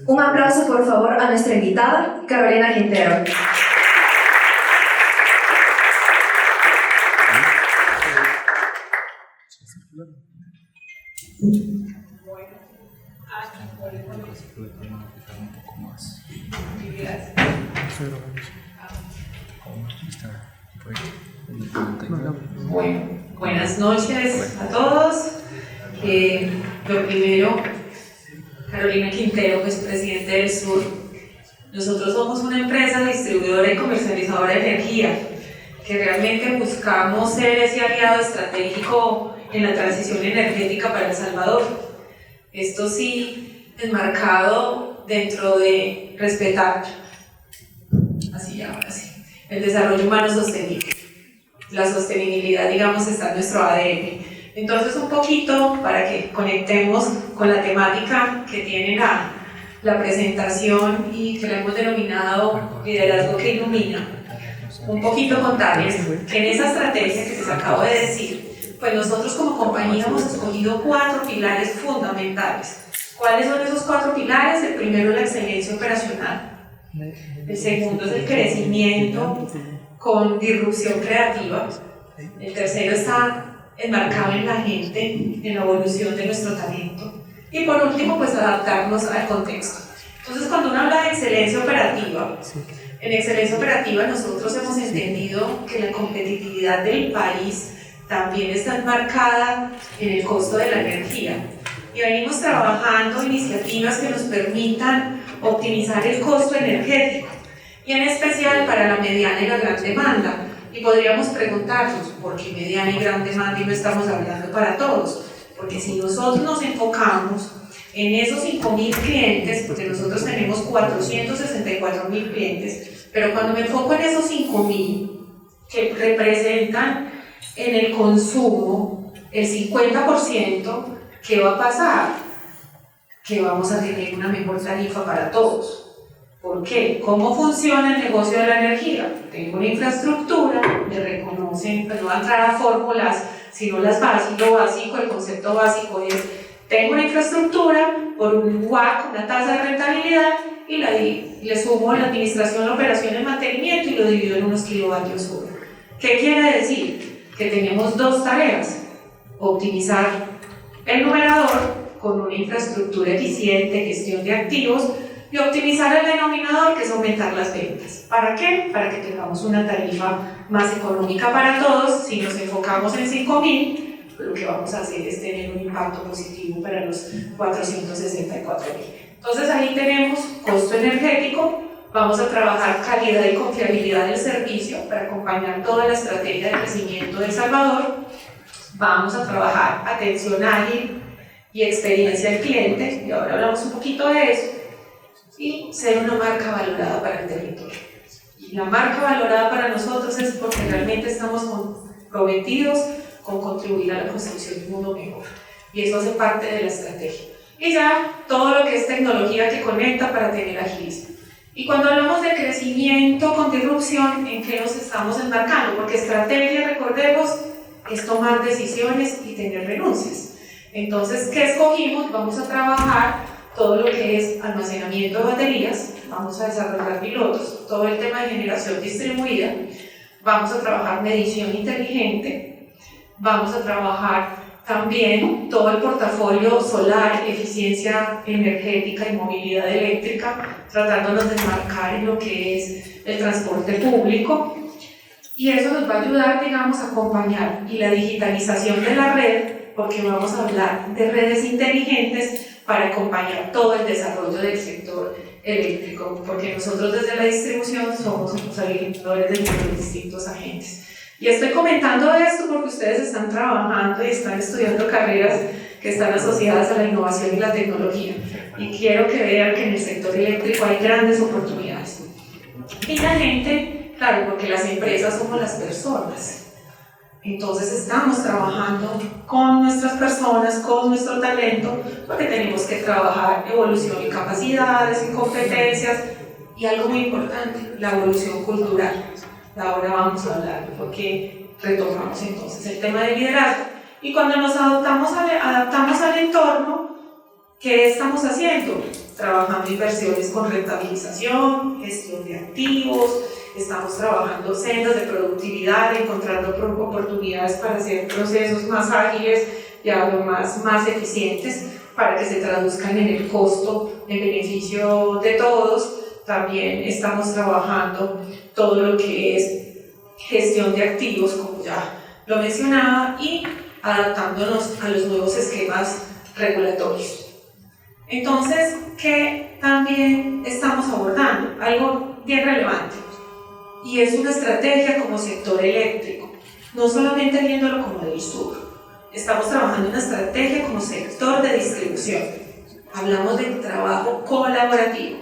Un aplauso, por favor, a nuestra invitada, Carolina Quintero. Bueno, buenas noches a todos. Lo primero, Carolina Quintero, pues presidente del Sur. Nosotros somos una empresa distribuidora y comercializadora de energía, que realmente buscamos ser ese aliado estratégico en la transición energética para El Salvador. Esto sí, enmarcado dentro de respetar, ahora sí, el desarrollo humano sostenible. La sostenibilidad, digamos, está en nuestro ADN. Entonces, un poquito para que conectemos con la temática que tiene la presentación y que la hemos denominado Liderazgo que Ilumina. Un poquito contarles que en esa estrategia que les acabo de decir, pues nosotros como compañía hemos escogido 4 pilares fundamentales. ¿Cuáles son esos 4 pilares? El primero es la excelencia operacional. El segundo es el crecimiento con disrupción creativa. El tercero está enmarcado en la gente, en la evolución de nuestro talento. Y por último, pues adaptarnos al contexto. Entonces, cuando uno habla de excelencia operativa, en excelencia operativa nosotros hemos entendido que la competitividad del país también está enmarcada en el costo de la energía. Y venimos trabajando iniciativas que nos permitan optimizar el costo energético, y en especial para la mediana y la gran demanda. Y podríamos preguntarnos, ¿por qué mediana y gran demanda y no estamos hablando para todos? Porque si nosotros nos enfocamos en esos 5.000 clientes, porque nosotros tenemos 464.000 clientes, pero cuando me enfoco en esos 5.000 que representan en el consumo el 50%, ¿qué va a pasar? Que vamos a tener una mejor tarifa para todos. ¿Por qué? ¿Cómo funciona el negocio de la energía? Tengo una infraestructura, me reconocen, pues no voy a entrar a fórmulas, sino lo básico, el concepto básico es, tengo una infraestructura por un WACC, una tasa de rentabilidad, y le sumo la administración, la operación, el mantenimiento y lo divido en unos kilovatios hora. ¿Qué quiere decir? Que tenemos 2 tareas: optimizar el numerador con una infraestructura eficiente, gestión de activos, y optimizar el denominador, que es aumentar las ventas. ¿Para qué? Para que tengamos una tarifa más económica para todos. Si nos enfocamos en 5.000, lo que vamos a hacer es tener un impacto positivo para los 464.000. Entonces ahí tenemos costo energético, vamos a trabajar calidad y confiabilidad del servicio para acompañar toda la estrategia de crecimiento de El Salvador, vamos a trabajar atención ágil y experiencia del cliente, y ahora hablamos un poquito de eso, y ser una marca valorada para el territorio. Y la marca valorada para nosotros es porque realmente estamos comprometidos con contribuir a la construcción de un mundo mejor, y eso hace parte de la estrategia. Y ya todo lo que es tecnología que conecta para tener agilismo. Y cuando hablamos de crecimiento con disrupción, ¿en qué nos estamos embarcando? Porque estrategia, recordemos, es tomar decisiones y tener renuncias. Entonces, ¿qué escogimos? Vamos a trabajar todo lo que es almacenamiento de baterías, vamos a desarrollar pilotos, todo el tema de generación distribuida, vamos a trabajar medición inteligente, vamos a trabajar también todo el portafolio solar, eficiencia energética y movilidad eléctrica, tratándonos de enmarcar en lo que es el transporte público, y eso nos va a ayudar, digamos, a acompañar y la digitalización de la red, porque vamos a hablar de redes inteligentes para acompañar todo el desarrollo del sector eléctrico, porque nosotros desde la distribución somos los habilitadores de los distintos agentes. Y estoy comentando esto porque ustedes están trabajando y están estudiando carreras que están asociadas a la innovación y la tecnología, y quiero que vean que en el sector eléctrico hay grandes oportunidades. Y la gente, claro, porque las empresas somos las personas. Entonces estamos trabajando con nuestras personas, con nuestro talento, porque tenemos que trabajar evolución y capacidades y competencias, y algo muy importante, la evolución cultural. Ahora vamos a hablar, porque retomamos entonces el tema del liderazgo. Y cuando nos adaptamos al entorno, ¿qué estamos haciendo? trabajando inversiones con rentabilización, gestión de activos, estamos trabajando sendas de productividad, encontrando oportunidades para hacer procesos más ágiles y más eficientes para que se traduzcan en el costo, en beneficio de todos. También estamos trabajando todo lo que es gestión de activos, como ya lo mencionaba, y adaptándonos a los nuevos esquemas regulatorios. Entonces, ¿qué también estamos abordando? Algo bien relevante, y es una estrategia como sector eléctrico, no solamente viéndolo como del sur. Estamos trabajando en una estrategia como sector de distribución. Hablamos de trabajo colaborativo,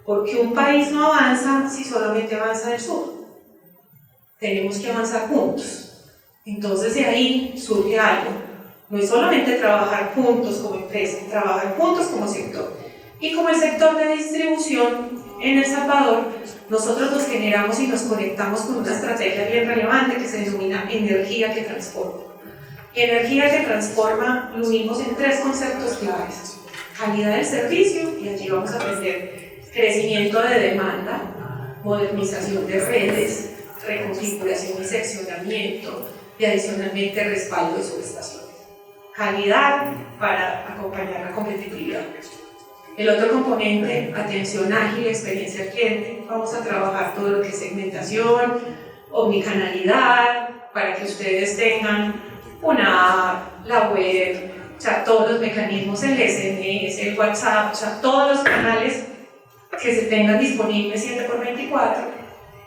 porque un país no avanza si solamente avanza del sur. Tenemos que avanzar juntos. Entonces de ahí surge algo. No es solamente trabajar juntos como empresa, trabajar juntos como sector. Y como el sector de distribución en El Salvador, nosotros nos generamos y nos conectamos con una estrategia bien relevante que se denomina energía que transforma. Y energía que transforma lo vimos en 3 conceptos claves: calidad del servicio, y allí vamos a aprender crecimiento de demanda, modernización de redes, reconfiguración y seccionamiento, y adicionalmente respaldo de subestaciones. Calidad para acompañar la competitividad. El otro componente, atención ágil, experiencia al cliente. Vamos a trabajar todo lo que es segmentación, omnicanalidad, para que ustedes tengan una app, la web, o sea, todos los mecanismos, el SMS, el WhatsApp, o sea, todos los canales que se tengan disponibles 7x24.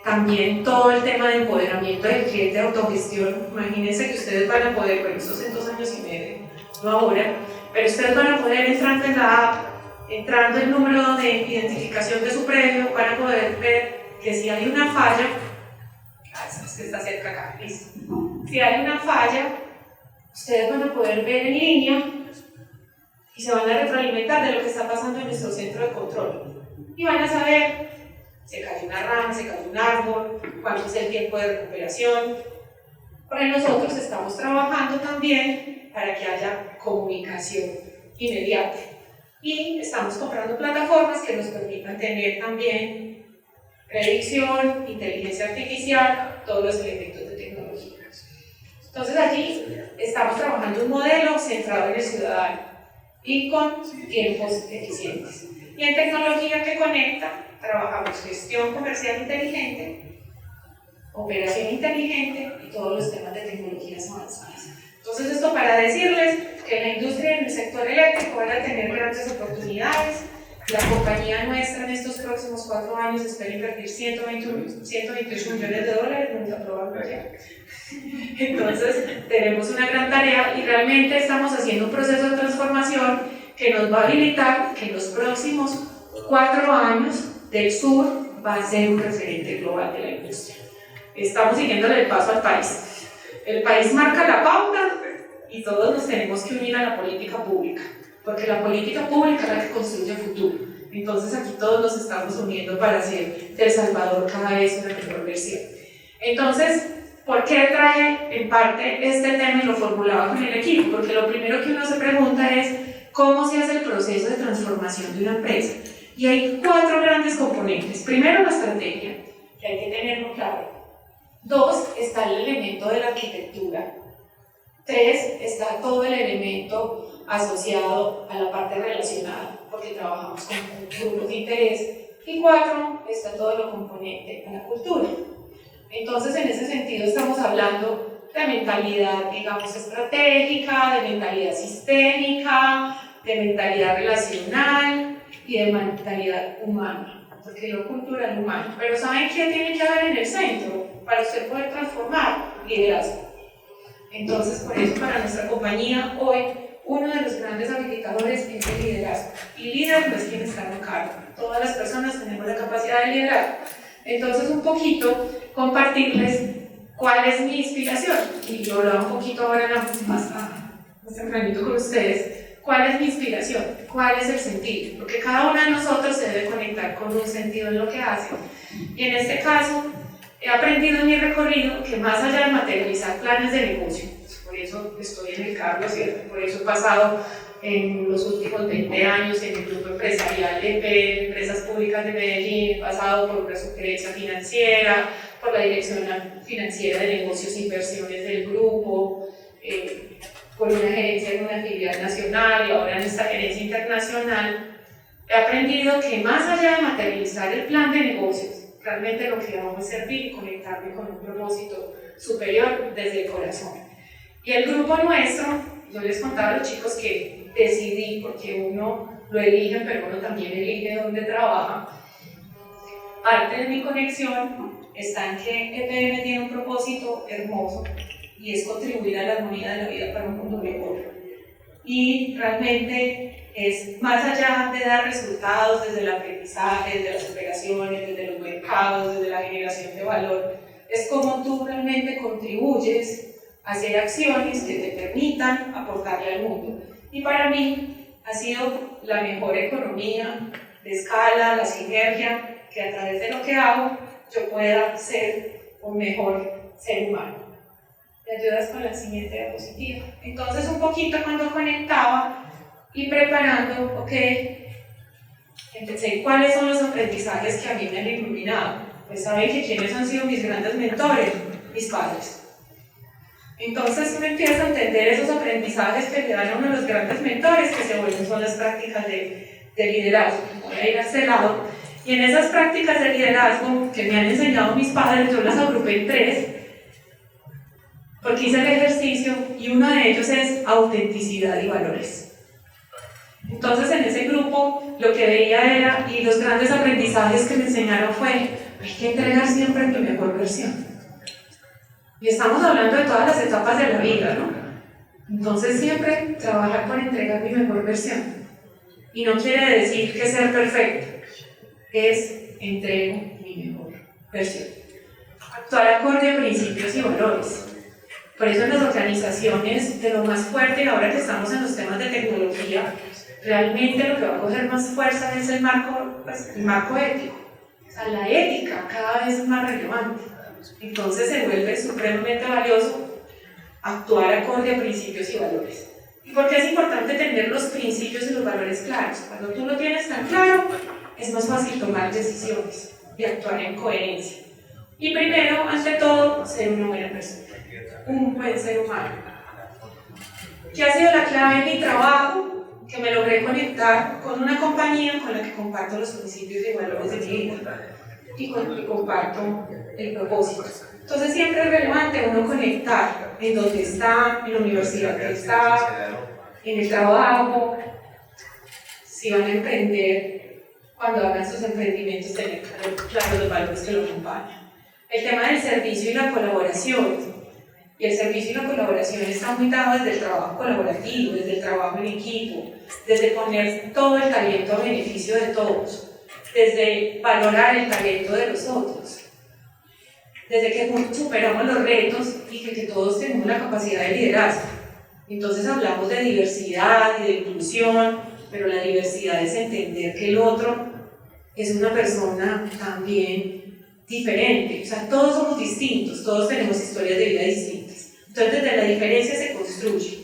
También todo el tema de empoderamiento del cliente, autogestión. Imagínense que ustedes van a poder, bueno, esto es en 2 años y medio, no ahora, pero ustedes van a poder, entrando en la app, entrando el número de identificación de su predio, van a poder ver que si hay una falla, es que está cerca acá, listo. Si hay una falla, ustedes van a poder ver en línea y se van a retroalimentar de lo que está pasando en nuestro centro de control. Y van a saber, se cayó una rama, se cayó un árbol, cuánto es el tiempo de recuperación. Pero nosotros estamos trabajando también para que haya comunicación inmediata. Y estamos comprando plataformas que nos permitan tener también predicción, inteligencia artificial, todos los elementos de tecnología. Entonces allí estamos trabajando un modelo centrado en el ciudadano y con tiempos eficientes. Y en tecnología que conecta, trabajamos gestión comercial inteligente, operación inteligente y todos los temas de tecnologías avanzadas. Entonces esto para decirles que la industria en el sector eléctrico van a tener grandes oportunidades. La compañía nuestra en estos próximos 4 años espera invertir 128 millones de dólares, no está aprobado ya. Entonces tenemos una gran tarea y realmente estamos haciendo un proceso de transformación que nos va a habilitar que en los próximos 4 años del sur va a ser un referente global de la industria. Estamos siguiéndole el paso al país. El país marca la pauta y todos nos tenemos que unir a la política pública, porque la política pública es la que construye el futuro. Entonces aquí todos nos estamos uniendo para hacer de El Salvador cada vez una mejor versión. Entonces, ¿por qué trae en parte este tema y lo formulaba con el equipo? Porque lo primero que uno se pregunta es ¿cómo se hace el proceso de transformación de una empresa? Y hay 4 grandes componentes. Primero, la estrategia, que hay que tenerlo claro. 2, está el elemento de la arquitectura. 3, está todo el elemento asociado a la parte relacional, porque trabajamos con grupos de interés. Y 4, está todo lo componente a la cultura. Entonces, en ese sentido, estamos hablando de mentalidad, digamos, estratégica, de mentalidad sistémica, de mentalidad relacional y de mentalidad humana, porque lo cultural humano. Pero ¿saben qué tiene que haber en el centro para usted poder transformar? Liderazgo. Entonces, por eso para nuestra compañía hoy uno de los grandes habilitadores es el liderazgo. Y líder no es quien está en cargo. Todas las personas tenemos la capacidad de liderar. Entonces, un poquito compartirles cuál es mi inspiración. Y lo hablaba un poquito ahora más tempranito con ustedes. ¿Cuál es mi inspiración? ¿Cuál es el sentido? Porque cada uno de nosotros se debe conectar con un sentido en lo que hace. Y en este caso, he aprendido en mi recorrido que más allá de materializar planes de negocio, por eso estoy en el cargo, ¿cierto? Por eso he pasado en los últimos 20 años en el grupo empresarial de Empresas Públicas de Medellín, he pasado por una sugerencia financiera, por la dirección financiera de negocios e inversiones del grupo, por una gerencia en una filial nacional y ahora en esta gerencia internacional. He aprendido que más allá de materializar el plan de negocios, realmente lo que hago es servir y conectarme con un propósito superior desde el corazón. Y el grupo nuestro, yo les contaba a los chicos que decidí, porque uno lo elige, pero uno también elige dónde trabaja. Parte de mi conexión está en que EPM tiene un propósito hermoso y es contribuir a la armonía de la vida para un mundo mejor. Y realmente es más allá de dar resultados desde el aprendizaje, desde las operaciones, desde los mercados, desde la generación de valor, es como tú realmente contribuyes a hacer acciones que te permitan aportarle al mundo. Y para mí ha sido la mejor economía de escala, la sinergia, que a través de lo que hago yo pueda ser un mejor ser humano. ¿Me ayudas con la siguiente diapositiva? Entonces, un poquito cuando conectaba y preparando, ok, empecé, ¿cuáles son los aprendizajes que a mí me han iluminado? Pues saben que quiénes han sido mis grandes mentores, mis padres. Entonces uno empieza a entender esos aprendizajes que le dan a uno los grandes mentores, que se vuelven son las prácticas de liderazgo. Voy a ir a este lado. Y en esas prácticas de liderazgo que me han enseñado mis padres, yo las agrupé en 3, porque hice el ejercicio y uno de ellos es autenticidad y valores. Entonces en ese grupo lo que veía era, y los grandes aprendizajes que me enseñaron fue, hay que entregar siempre tu mejor versión. Y estamos hablando de todas las etapas de la vida, ¿no? Entonces siempre trabajar por entregar mi mejor versión. Y no quiere decir que ser perfecto, es entrego mi mejor versión. Actuar acorde a principios y valores. Por eso en las organizaciones, de lo más fuerte, ahora que estamos en los temas de tecnología, realmente lo que va a coger más fuerza es el marco ético. O sea, la ética cada vez es más relevante. Entonces se vuelve supremamente valioso actuar acorde a principios y valores. ¿Y por qué es importante tener los principios y los valores claros? Cuando tú lo tienes tan claro, es más fácil tomar decisiones y actuar en coherencia. Y primero, ante todo, ser una buena persona, un buen ser humano. ¿Qué ha sido la clave en mi trabajo? Que me logré conectar con una compañía con la que comparto los principios y valores de mi vida y comparto el propósito. Entonces siempre es relevante uno conectar en donde está, en la universidad que está, en el trabajo, si van a emprender, cuando hagan sus emprendimientos tener claros los valores que lo acompañan. El tema del servicio y la colaboración. Y el servicio y la colaboración está muy dado desde el trabajo colaborativo, desde el trabajo en equipo, desde poner todo el talento a beneficio de todos, desde valorar el talento de los otros, desde que superamos los retos y que todos tenemos la capacidad de liderazgo. Entonces hablamos de diversidad y de inclusión, pero la diversidad es entender que el otro es una persona también diferente, o sea, todos somos distintos, todos tenemos historias de vida distintas. Entonces desde la diferencia se construye.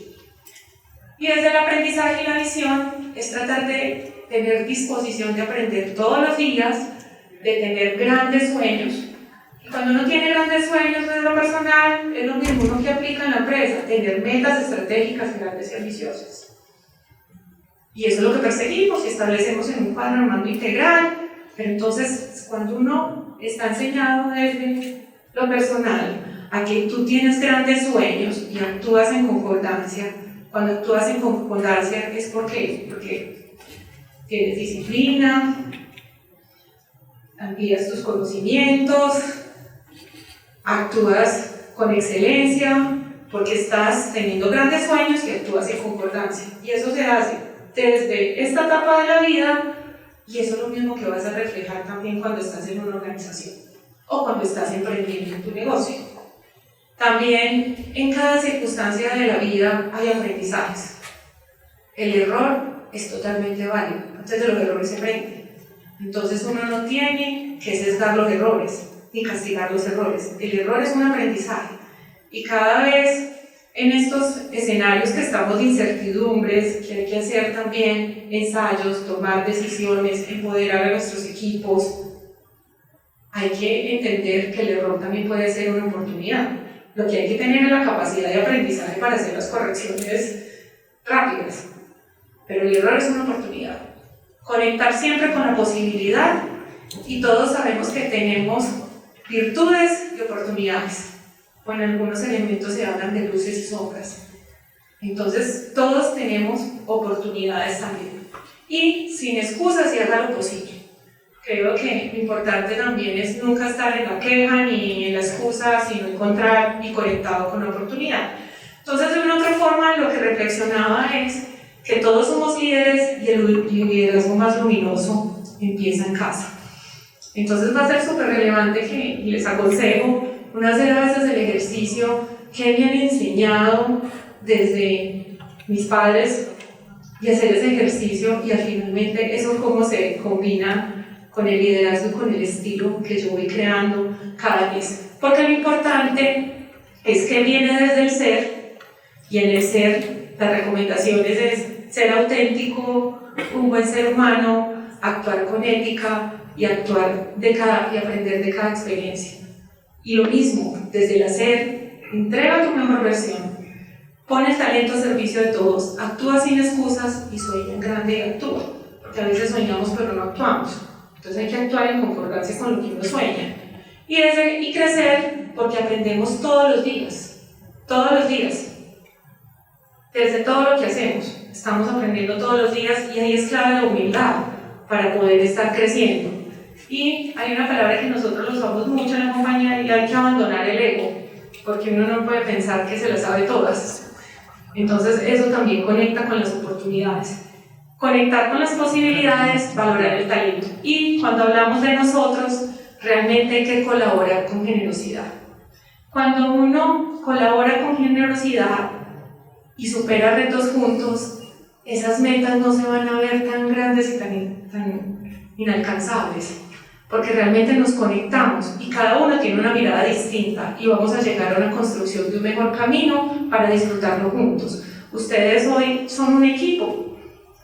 Y desde el aprendizaje y la visión es tratar de tener disposición de aprender todos los días, de tener grandes sueños. Y cuando uno tiene grandes sueños desde lo personal, es lo mismo uno que aplica en la empresa, tener metas estratégicas grandes y ambiciosas. Y eso es lo que perseguimos y establecemos en un panorama integral. Pero entonces, cuando uno está enseñado desde lo personal a que tú tienes grandes sueños y actúas en concordancia, cuando actúas en concordancia es porque tienes disciplina, amplías tus conocimientos, actúas con excelencia, porque estás teniendo grandes sueños y actúas en concordancia. Y eso se hace desde esta etapa de la vida. Y eso es lo mismo que vas a reflejar también cuando estás en una organización o cuando estás emprendiendo en tu negocio. También en cada circunstancia de la vida hay aprendizajes. El error es totalmente válido, antes de los errores se aprende. Entonces uno no tiene que sesgar los errores ni castigar los errores. El error es un aprendizaje y cada vez en estos escenarios que estamos de incertidumbres, que hay que hacer también ensayos, tomar decisiones, empoderar a nuestros equipos, hay que entender que el error también puede ser una oportunidad. Lo que hay que tener es la capacidad de aprendizaje para hacer las correcciones rápidas, pero el error es una oportunidad. Conectar siempre con la posibilidad, y todos sabemos que tenemos virtudes y oportunidades. O en algunos elementos se hablan de luces y sombras. Entonces, todos tenemos oportunidades también. Y sin excusas, y haga lo posible. Creo que lo importante también es nunca estar en la queja ni en la excusa, sino encontrar y conectado con la oportunidad. Entonces, de una otra forma, lo que reflexionaba es que todos somos líderes y el liderazgo más luminoso empieza en casa. Entonces va a ser súper relevante que les aconsejo una hacer a veces el ejercicio que me han enseñado desde mis padres y hacer ese ejercicio, y finalmente eso cómo se combina con el liderazgo y con el estilo que yo voy creando cada mes. Porque lo importante es que viene desde el ser, y en el ser las recomendaciones es ser auténtico, un buen ser humano, actuar con ética y actuar y aprender de cada experiencia. Y lo mismo, desde el hacer, entrega tu mejor versión, pon el talento a servicio de todos, actúa sin excusas y sueña en grande y actúa, porque a veces soñamos pero no actuamos. Entonces hay que actuar en concordancia con lo que uno sueña. Y crecer porque aprendemos todos los días, desde todo lo que hacemos. Estamos aprendiendo todos los días, y ahí es clave la humildad para poder estar creciendo. Y hay una palabra que nosotros lo usamos mucho en la compañía, y hay que abandonar el ego, porque uno no puede pensar que se las sabe todas. Entonces eso también conecta con las oportunidades. Conectar con las posibilidades, valorar el talento. Y cuando hablamos de nosotros, realmente hay que colaborar con generosidad. Cuando uno colabora con generosidad y supera retos juntos, esas metas no se van a ver tan grandes y tan inalcanzables, porque realmente nos conectamos y cada uno tiene una mirada distinta, y vamos a llegar a una construcción de un mejor camino para disfrutarlo juntos. Ustedes hoy son un equipo,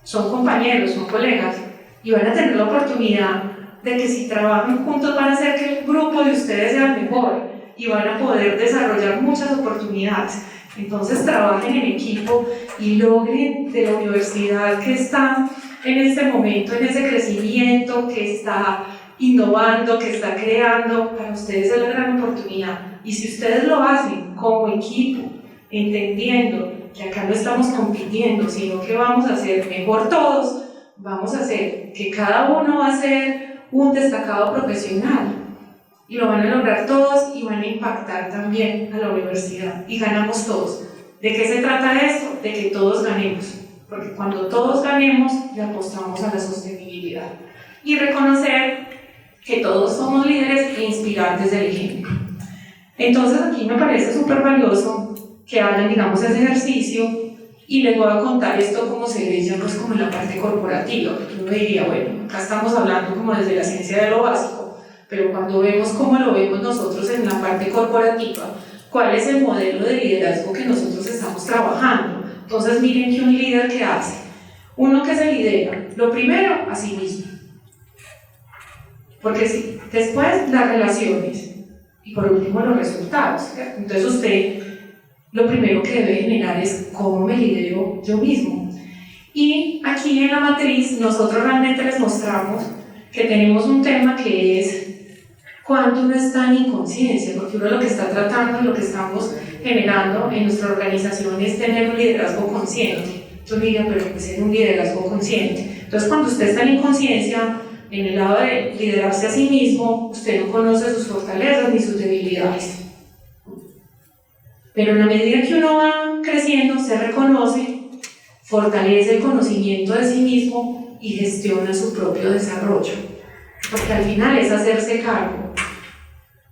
son compañeros, son colegas, y van a tener la oportunidad de que si trabajan juntos van a hacer que el grupo de ustedes sea mejor, y van a poder desarrollar muchas oportunidades. Entonces trabajen en equipo y logren de la universidad que está en este momento, en ese crecimiento, que está innovando, que está creando, para ustedes es la gran oportunidad. Y si ustedes lo hacen como equipo, entendiendo que acá no estamos compitiendo, sino que vamos a ser mejor todos, vamos a hacer que cada uno va a ser un destacado profesional, y lo van a lograr todos, y van a impactar también a la universidad, y ganamos todos. ¿De qué se trata esto? De que todos ganemos, porque cuando todos ganemos le apostamos a la sostenibilidad, y reconocer que todos somos líderes e inspirar desde el ejemplo. Entonces aquí me parece súper valioso que hagan, digamos, ese ejercicio, y les voy a contar esto cómo se ve ya pues como en la parte corporativa, porque uno diría, bueno, acá estamos hablando como desde la ciencia de lo básico, pero cuando vemos cómo lo vemos nosotros en la parte corporativa, cuál es el modelo de liderazgo que nosotros estamos trabajando. Entonces miren que un líder, ¿qué hace? Uno que se lidera, lo primero, a sí mismo, porque sí, después las relaciones, y por último los resultados, ¿cierto? Entonces usted lo primero que debe generar es cómo me lidero yo mismo. Y aquí en la matriz nosotros realmente les mostramos que tenemos un tema que es cuando uno está en inconsciencia, porque uno lo que está tratando, lo que estamos generando en nuestra organización es tener un liderazgo consciente. Yo diría, pero pues es un liderazgo consciente. Entonces cuando usted está en inconsciencia, en el lado de liderarse a sí mismo, usted no conoce sus fortalezas ni sus debilidades. Pero en la medida que uno va creciendo, se reconoce, fortalece el conocimiento de sí mismo y gestiona su propio desarrollo. Porque al final es hacerse cargo.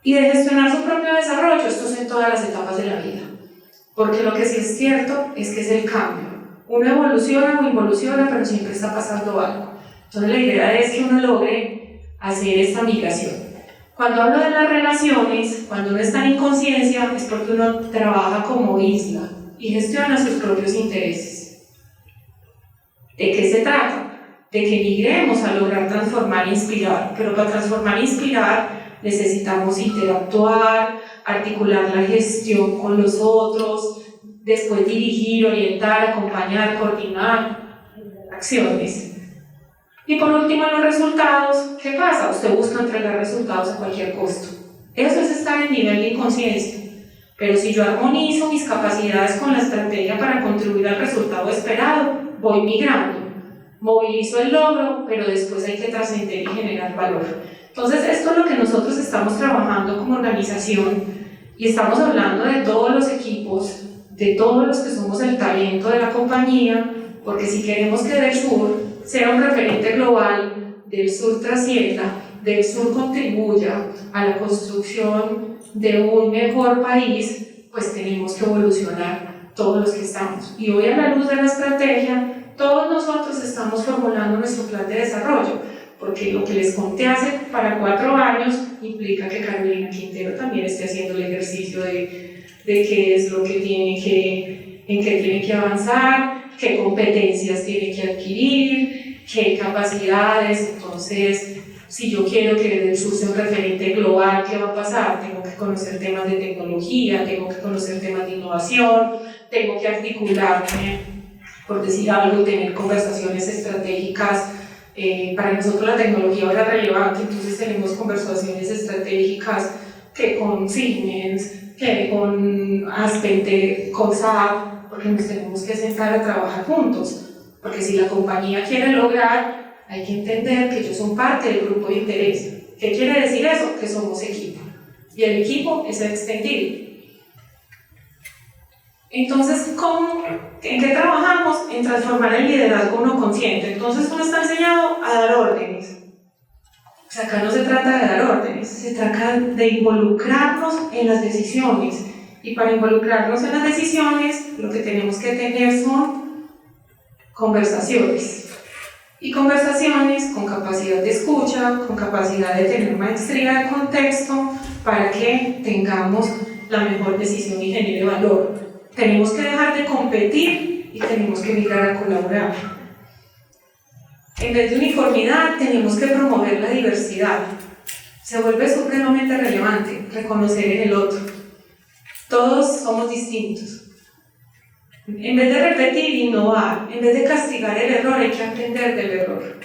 Y de gestionar su propio desarrollo, esto es en todas las etapas de la vida. Porque lo que sí es cierto es que es el cambio. Uno evoluciona o involuciona, pero siempre está pasando algo. Entonces la idea es que uno logre hacer esta migración. Cuando hablo de las relaciones, cuando uno está en inconsciencia, es porque uno trabaja como isla. y gestiona sus propios intereses. ¿De qué se trata? De que migremos a lograr transformar e inspirar, pero para transformar e inspirar necesitamos interactuar, articular la gestión con los otros, después dirigir, orientar, acompañar, coordinar acciones. Y por último, los resultados. ¿Qué pasa? Usted busca entregar resultados a cualquier costo. Eso es estar en nivel de inconsciencia. Pero si yo armonizo mis capacidades con la estrategia para contribuir al resultado esperado, voy migrando. Movilizo el logro, pero después hay que trascender y generar valor. Entonces, esto es lo que nosotros estamos trabajando como organización y estamos hablando de todos los equipos, de todos los que somos el talento de la compañía, porque si queremos que Del Sur sea un referente global, Del Sur trascienda, Del Sur contribuya a la construcción de un mejor país, pues tenemos que evolucionar todos los que estamos. Y hoy, a la luz de la estrategia, todos nosotros estamos formulando nuestro plan de desarrollo, porque lo que les conté hace para 4 años implica que Carolina Quintero también esté haciendo el ejercicio de qué es lo que en qué tiene que avanzar, qué competencias tiene que adquirir, qué capacidades. Entonces, si yo quiero que Del Sur sea un referente global, ¿qué va a pasar? Tengo que conocer temas de tecnología, tengo que conocer temas de innovación, tengo que articularme, por decir algo, tener conversaciones estratégicas. Para nosotros la tecnología ahora es relevante, entonces tenemos conversaciones estratégicas que con Siemens, que con Aspen, con SAP, porque nos tenemos que sentar a trabajar juntos. Porque si la compañía quiere lograr, hay que entender que ellos son parte del grupo de interés. ¿Qué quiere decir eso? Que somos equipo. Y el equipo es extendible. Entonces, ¿en qué trabajamos? En transformar el liderazgo no consciente. Entonces, uno está enseñado a dar órdenes. O sea, acá no se trata de dar órdenes, se trata de involucrarnos en las decisiones. Y para involucrarnos en las decisiones, lo que tenemos que tener son conversaciones. Y conversaciones con capacidad de escucha, con capacidad de tener maestría de contexto, para que tengamos la mejor decisión y genere valor. Tenemos que dejar de competir y tenemos que migrar a colaborar. En vez de uniformidad, tenemos que promover la diversidad. Se vuelve supremamente relevante reconocer en el otro. Todos somos distintos. En vez de repetir, innovar. En vez de castigar el error, hay que aprender del error.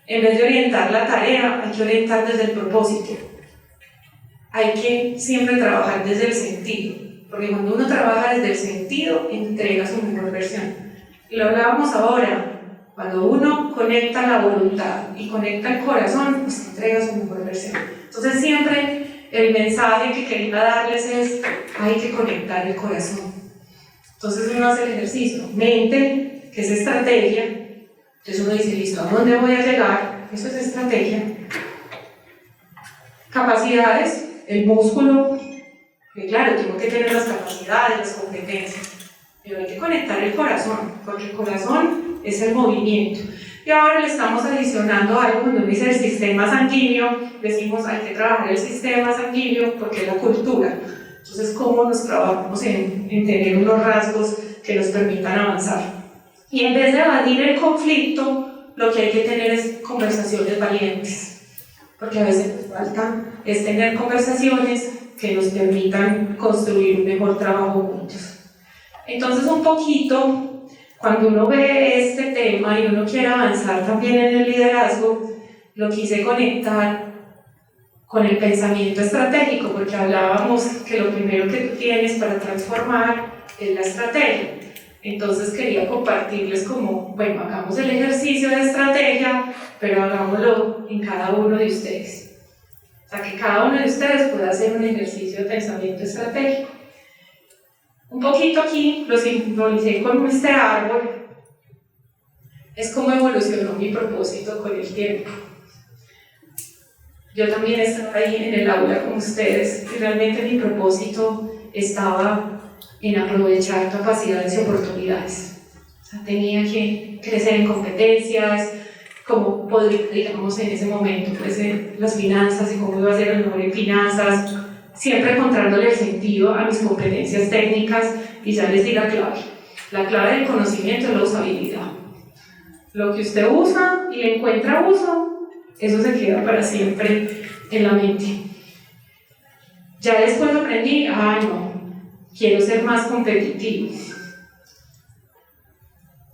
En vez de orientar la tarea, hay que orientar desde el propósito. Hay que siempre trabajar desde el sentido. Porque cuando uno trabaja desde el sentido, entrega su mejor versión. Y lo hablábamos ahora, cuando uno conecta la voluntad y conecta el corazón, pues entrega su mejor versión. Entonces siempre el mensaje que quería darles es, hay que conectar el corazón. Entonces uno hace el ejercicio, mente, que es estrategia. Entonces uno dice, listo, ¿a dónde voy a llegar? Eso es estrategia. Capacidades, el músculo. Que claro, tengo que tener las capacidades, las competencias, pero hay que conectar el corazón, porque el corazón es el movimiento. Y ahora le estamos adicionando algo cuando dice el sistema sanguíneo, decimos hay que trabajar el sistema sanguíneo porque es la cultura. Entonces, ¿cómo nos trabajamos en tener unos rasgos que nos permitan avanzar? Y en vez de evadir el conflicto, lo que hay que tener es conversaciones valientes, porque a veces nos falta es tener conversaciones que nos permitan construir un mejor trabajo juntos. Entonces, un poquito, cuando uno ve este tema y uno quiere avanzar también en el liderazgo, lo quise conectar con el pensamiento estratégico, porque hablábamos que lo primero que tú tienes para transformar es la estrategia. Entonces quería compartirles como, bueno, hagamos el ejercicio de estrategia, pero hagámoslo en cada uno de ustedes. O sea, que cada uno de ustedes pueda hacer un ejercicio de pensamiento estratégico. Un poquito aquí lo simbolicé con este árbol. Es como evolucionó mi propósito con el tiempo. Yo también estaba ahí en el aula con ustedes y realmente mi propósito estaba en aprovechar capacidades y oportunidades. O sea, tenía que crecer en competencias, como podría, digamos, en ese momento, pues, las finanzas y cómo iba a ser el mejor en finanzas, siempre encontrándole el sentido a mis competencias técnicas, y ya les di la clave. La clave del conocimiento es la usabilidad. Lo que usted usa y le encuentra uso, eso se queda para siempre en la mente. Ya después aprendí, no, quiero ser más competitivo.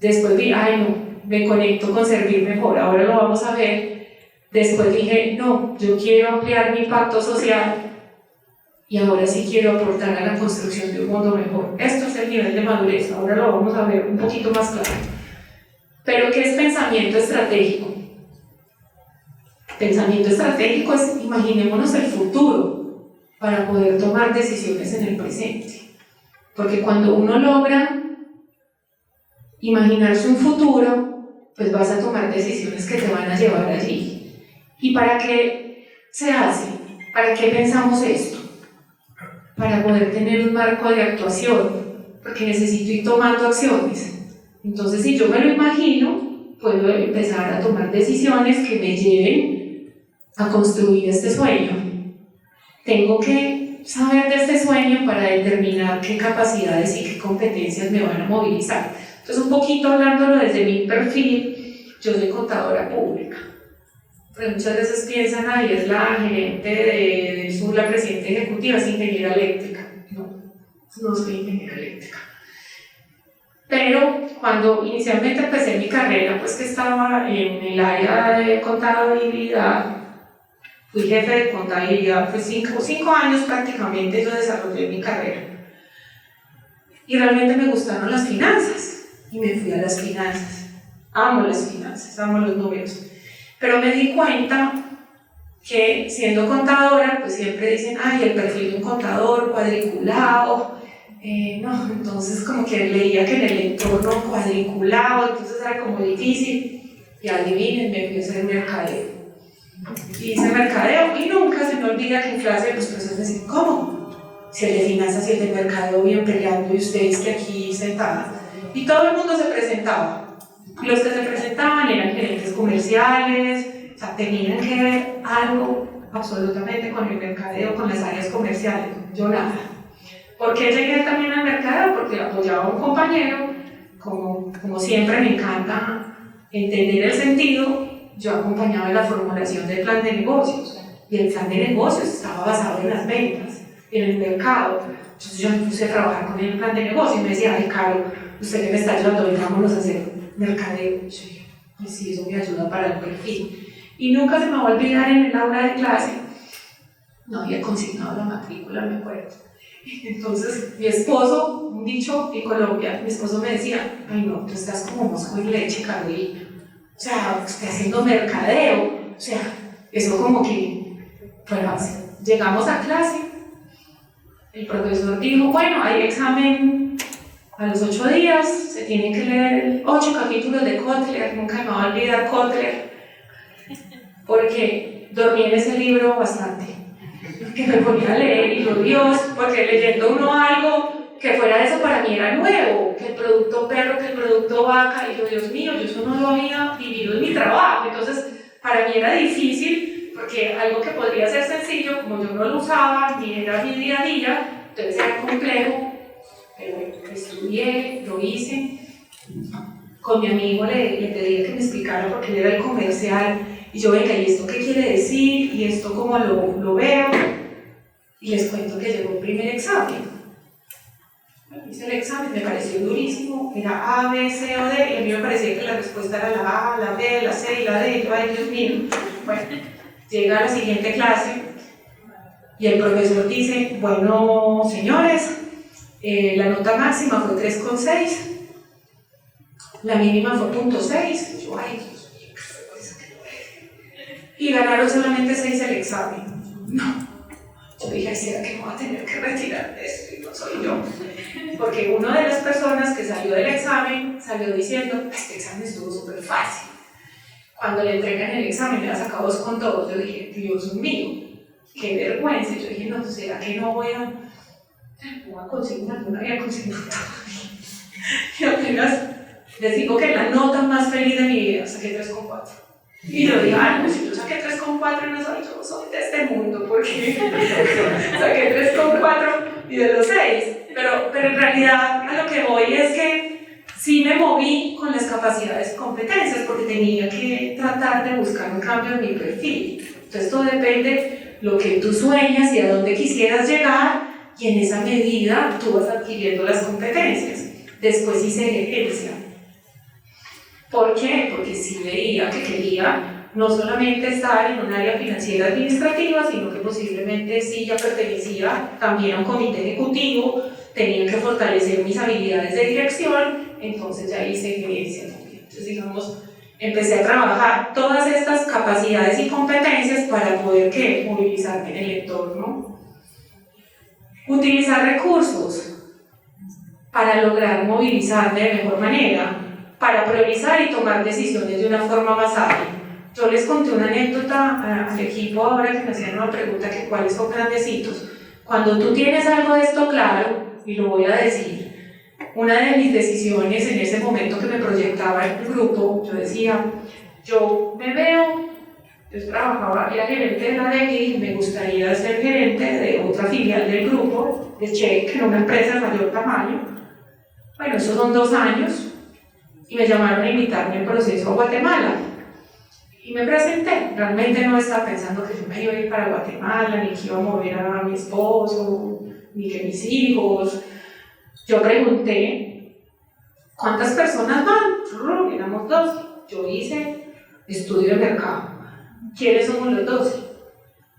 Después vi, no, me conecto con servir mejor, ahora lo vamos a ver. Después dije, no, yo quiero ampliar mi impacto social y ahora sí quiero aportar a la construcción de un mundo mejor. Esto es el nivel de madurez, ahora lo vamos a ver un poquito más claro. Pero ¿qué es pensamiento estratégico? Pensamiento estratégico es, imaginémonos el futuro para poder tomar decisiones en el presente. Porque cuando uno logra imaginarse un futuro, pues vas a tomar decisiones que te van a llevar allí. ¿Y para qué se hace? ¿Para qué pensamos esto? Para poder tener un marco de actuación, porque necesito ir tomando acciones. Entonces, si yo me lo imagino, puedo empezar a tomar decisiones que me lleven a construir este sueño. Tengo que saber de este sueño para determinar qué capacidades y qué competencias me van a movilizar. Entonces, un poquito hablándolo desde mi perfil, yo soy contadora pública. Pero muchas veces piensan, es la gerente del sur, la presidenta ejecutiva, es ingeniera eléctrica. No soy ingeniera eléctrica. Pero cuando inicialmente empecé mi carrera, pues que estaba en el área de contabilidad, fui jefe de contabilidad, pues 5 años prácticamente yo desarrollé mi carrera. Y realmente me gustaron las finanzas, y me fui a las finanzas. Amo las finanzas, amo los números. Pero me di cuenta que siendo contadora, pues siempre dicen, el perfil de un contador cuadriculado. No, entonces como que leía que en el entorno cuadriculado, entonces era como difícil. Y adivinen, me fui a hacer mercadeo. Hice mercadeo y nunca se me olvida que en clase los profesores me dicen, ¿cómo? Si el de finanzas y el de mercadeo bien peleando y ustedes que aquí sentadas. Y todo el mundo se presentaba. Los que se presentaban eran gerentes comerciales, o sea, tenían que ver algo absolutamente con el mercadeo, con las áreas comerciales. Yo nada. ¿Por qué llegué también al mercadeo? Porque apoyaba a un compañero, como siempre me encanta entender el sentido, yo acompañaba en la formulación del plan de negocios, y el plan de negocios estaba basado en las ventas, en el mercado. Entonces yo me puse a trabajar con el plan de negocio y me decía, Caro, usted que me está ayudando, vámonos a hacer mercadeo. Yo dije, pues sí, eso me ayuda para el perfil. Y nunca se me va a olvidar en el aula de clase, no había consignado la matrícula, me acuerdo. Entonces mi esposo, un dicho en Colombia, mi esposo me decía, no, tú estás como mosco en leche, Carolina. O sea, usted haciendo mercadeo, o sea, eso como que fue fácil. Llegamos a clase, el profesor dijo, bueno, hay examen a los 8 días, se tienen que leer 8 capítulos de Kotler, nunca me va a olvidar Kotler, porque dormí en ese libro bastante, que me ponía a leer y Dios, porque leyendo uno algo que fuera eso para mí era nuevo, que el producto perro, que el producto vaca, y yo, Dios mío, yo eso no lo había vivido en mi trabajo, entonces para mí era difícil, porque algo que podría ser sencillo, como yo no lo usaba, ni era mi día a día, entonces era complejo, pero bueno, estudié, lo hice, con mi amigo le pedí que me explicara porque él era el comercial, y yo, venga, ¿y esto qué quiere decir? ¿Y esto cómo lo veo? Y les cuento que llegó el primer examen. Hice el examen, me pareció durísimo, era A, B, C o D, y a mí me parecía que la respuesta era la A, la B, la C y la D, y yo, ay Dios mío. Bueno, llega a la siguiente clase, y el profesor dice, bueno, señores, la nota máxima fue 3,6, la mínima fue 0,6, yo, ay Dios mío, ¿qué fue eso que no es? Y ganaron solamente 6 el examen. No. Yo dije, ¿será que me voy a tener que retirar de esto? Y no soy yo. Porque una de las personas que salió del examen salió diciendo, este examen estuvo súper fácil. Cuando le entregan el examen, me la sacado 2 con todos. Yo dije, Dios mío, qué vergüenza. Yo dije, no, ¿será que no voy a consignar? No había consignado todo. Y apenas les digo que la nota más feliz de mi vida saqué 3,4. Y yo dije, no, si yo saqué 3,4 y no soy yo, soy de este mundo, porque saqué 3,4 y de los 6. Pero en realidad a lo que voy es que sí me moví con las capacidades y competencias porque tenía que tratar de buscar un cambio en mi perfil. Entonces todo depende lo que tú sueñas y a dónde quisieras llegar, y en esa medida tú vas adquiriendo las competencias. Después hice gerencia. ¿Por qué? Porque sí veía que quería no solamente estar en un área financiera administrativa, sino que posiblemente sí ya pertenecía también a un comité ejecutivo, tenía que fortalecer mis habilidades de dirección, entonces ya hice gerencia también. Entonces, digamos, empecé a trabajar todas estas capacidades y competencias para poder movilizarme en el entorno. Utilizar recursos para lograr movilizarme de mejor manera, para priorizar y tomar decisiones de una forma más hábil. Yo les conté una anécdota al equipo ahora que me hacían una pregunta que cuáles son grandes hitos. Cuando tú tienes algo de esto claro, y lo voy a decir, una de mis decisiones en ese momento que me proyectaba en el grupo, yo decía, yo me veo, yo trabajaba, era gerente de la DEGI y me gustaría ser gerente de otra filial del grupo, de Check, en una empresa de mayor tamaño. Bueno, esos son 2 años y me llamaron a invitarme al proceso a Guatemala. Y me presenté, realmente no estaba pensando que yo me iba a ir para Guatemala, ni que iba a mover a mi esposo, ni que mis hijos. Yo pregunté, ¿cuántas personas van? Éramos 12. Yo hice estudio de mercado. ¿Quiénes somos los 12?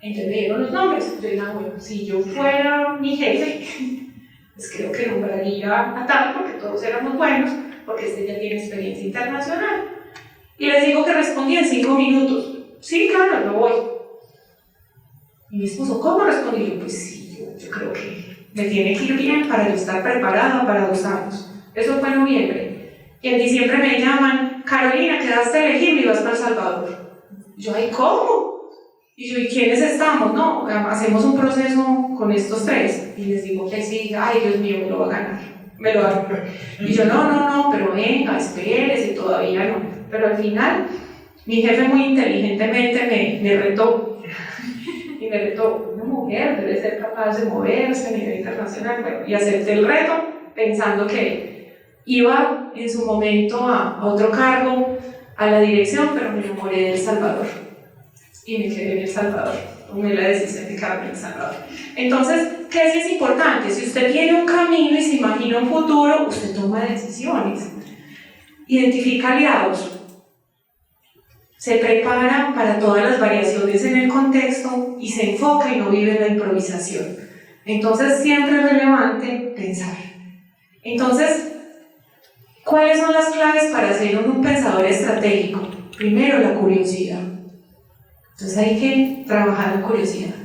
Entonces me dieron los nombres. Yo dije, bueno, si yo fuera mi jefe, pues creo que nombraría a tal, porque todos éramos buenos, porque este ya tiene experiencia internacional. Y les digo que respondí en 5 minutos. Sí, claro, yo voy. Y mi esposo, ¿cómo respondí? Yo, pues sí, yo creo que me tiene que ir bien para yo estar preparada para 2 años. Eso fue en noviembre. Y en diciembre me llaman, Carolina, quedaste elegible y vas para El Salvador. Y yo, ay, ¿cómo? Y yo, ¿y quiénes estamos? No, hacemos un proceso con estos 3. Y les digo que sí, ay, Dios mío, me lo va a ganar. Me lo va a ganar. Y yo, no, pero venga, espérese, todavía no. Pero al final, mi jefe muy inteligentemente me retó. Y me retó, una mujer debe ser capaz de moverse a nivel internacional. Bueno, y acepté el reto pensando que iba en su momento a otro cargo, a la dirección, pero me enamoré de El Salvador. Y me quedé en El Salvador. Tomé la decisión de quedarme en El Salvador. Entonces, ¿qué es importante? Si usted tiene un camino y se imagina un futuro, usted toma decisiones. Identifica aliados. Se prepara para todas las variaciones en el contexto y se enfoca y no vive en la improvisación. Entonces, siempre es relevante pensar. Entonces, ¿cuáles son las claves para ser un pensador estratégico? Primero, la curiosidad. Entonces, hay que trabajar la curiosidad.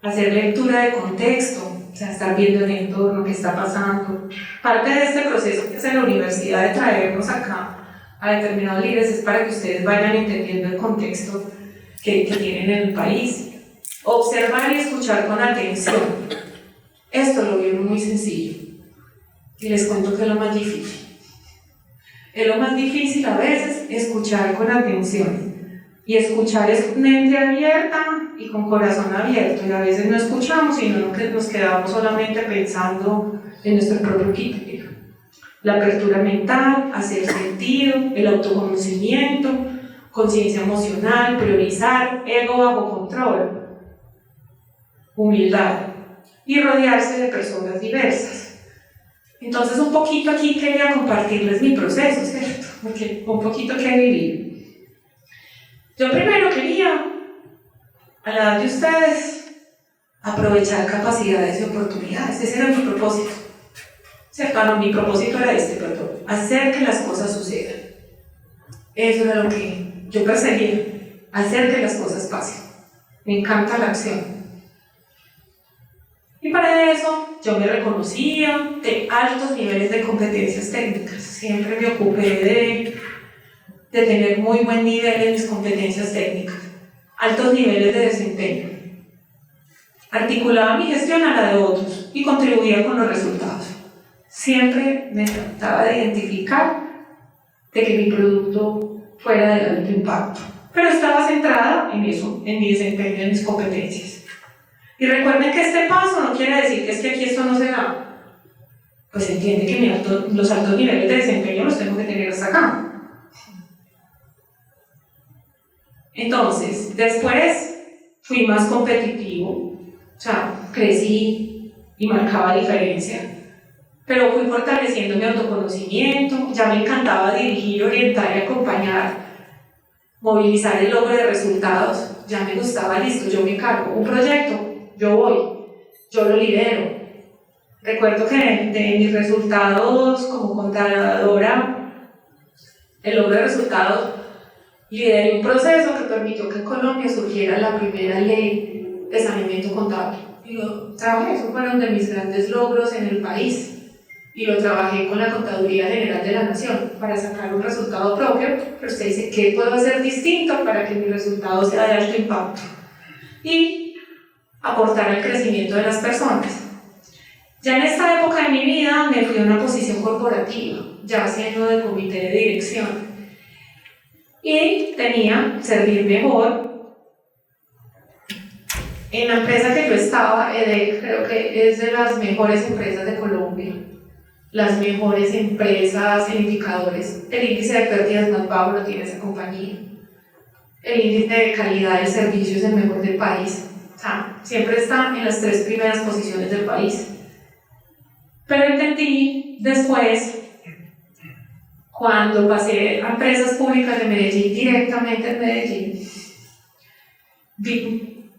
Hacer lectura de contexto, o sea, estar viendo el entorno, qué está pasando. Parte de este proceso que hace la universidad de traernos acá a determinados líderes es para que ustedes vayan entendiendo el contexto que tienen en el país. Observar y escuchar con atención. Esto lo veo muy sencillo y les cuento que es lo más difícil. Es lo más difícil a veces escuchar con atención, y escuchar es mente abierta y con corazón abierto, y a veces no escuchamos sino que nos quedamos solamente pensando en nuestro propio criterio. La apertura mental, hacer sentido, el autoconocimiento, conciencia emocional, priorizar, ego bajo control, humildad y rodearse de personas diversas. Entonces, un poquito aquí quería compartirles mi proceso, ¿cierto? Porque un poquito que he vivido. Yo primero quería, a la edad de ustedes, aprovechar capacidades y oportunidades. Ese era mi propósito. ¿Cierto? No, mi propósito era hacer que las cosas sucedan. Eso era lo que yo perseguía, hacer que las cosas pasen. Me encanta la acción. Y para eso yo me reconocía de altos niveles de competencias técnicas. Siempre me ocupé de tener muy buen nivel en mis competencias técnicas. Altos niveles de desempeño. Articulaba mi gestión a la de otros y contribuía con los resultados. Siempre me trataba de identificar de que mi producto fuera de alto impacto, pero estaba centrada en eso, en mi desempeño, en mis competencias. Y recuerden que este paso no quiere decir que es que aquí esto no se da. Pues entiende que los altos niveles de desempeño los tengo que tener hasta acá. Entonces, después fui más competitivo, o sea, crecí y marcaba diferencia, pero fui fortaleciendo mi autoconocimiento, ya me encantaba dirigir, orientar y acompañar, movilizar el logro de resultados, ya me gustaba, listo, yo me encargo, un proyecto, yo voy, yo lo lidero. Recuerdo que de mis resultados como contadora, el logro de resultados, lideré un proceso que permitió que en Colombia surgiera la primera ley de saneamiento contable. Y lo trabajé, esos fueron de mis grandes logros en el país. Y lo trabajé con la Contaduría General de la Nación para sacar un resultado propio, pero usted dice, ¿qué puedo hacer distinto para que mi resultado sea de alto impacto? Y aportar al crecimiento de las personas. Ya en esta época de mi vida me fui a una posición corporativa, ya siendo de comité de dirección. Y tenía servir mejor. En la empresa que yo estaba, EDEC, creo que es de las mejores empresas de Colombia, las mejores empresas en indicadores. El índice de pérdidas más bajo lo tiene esa compañía. El índice de calidad del servicio es el mejor del país. O sea, siempre está en las 3 primeras posiciones del país. Pero entendí después, cuando pasé a empresas públicas de Medellín, directamente en Medellín, vi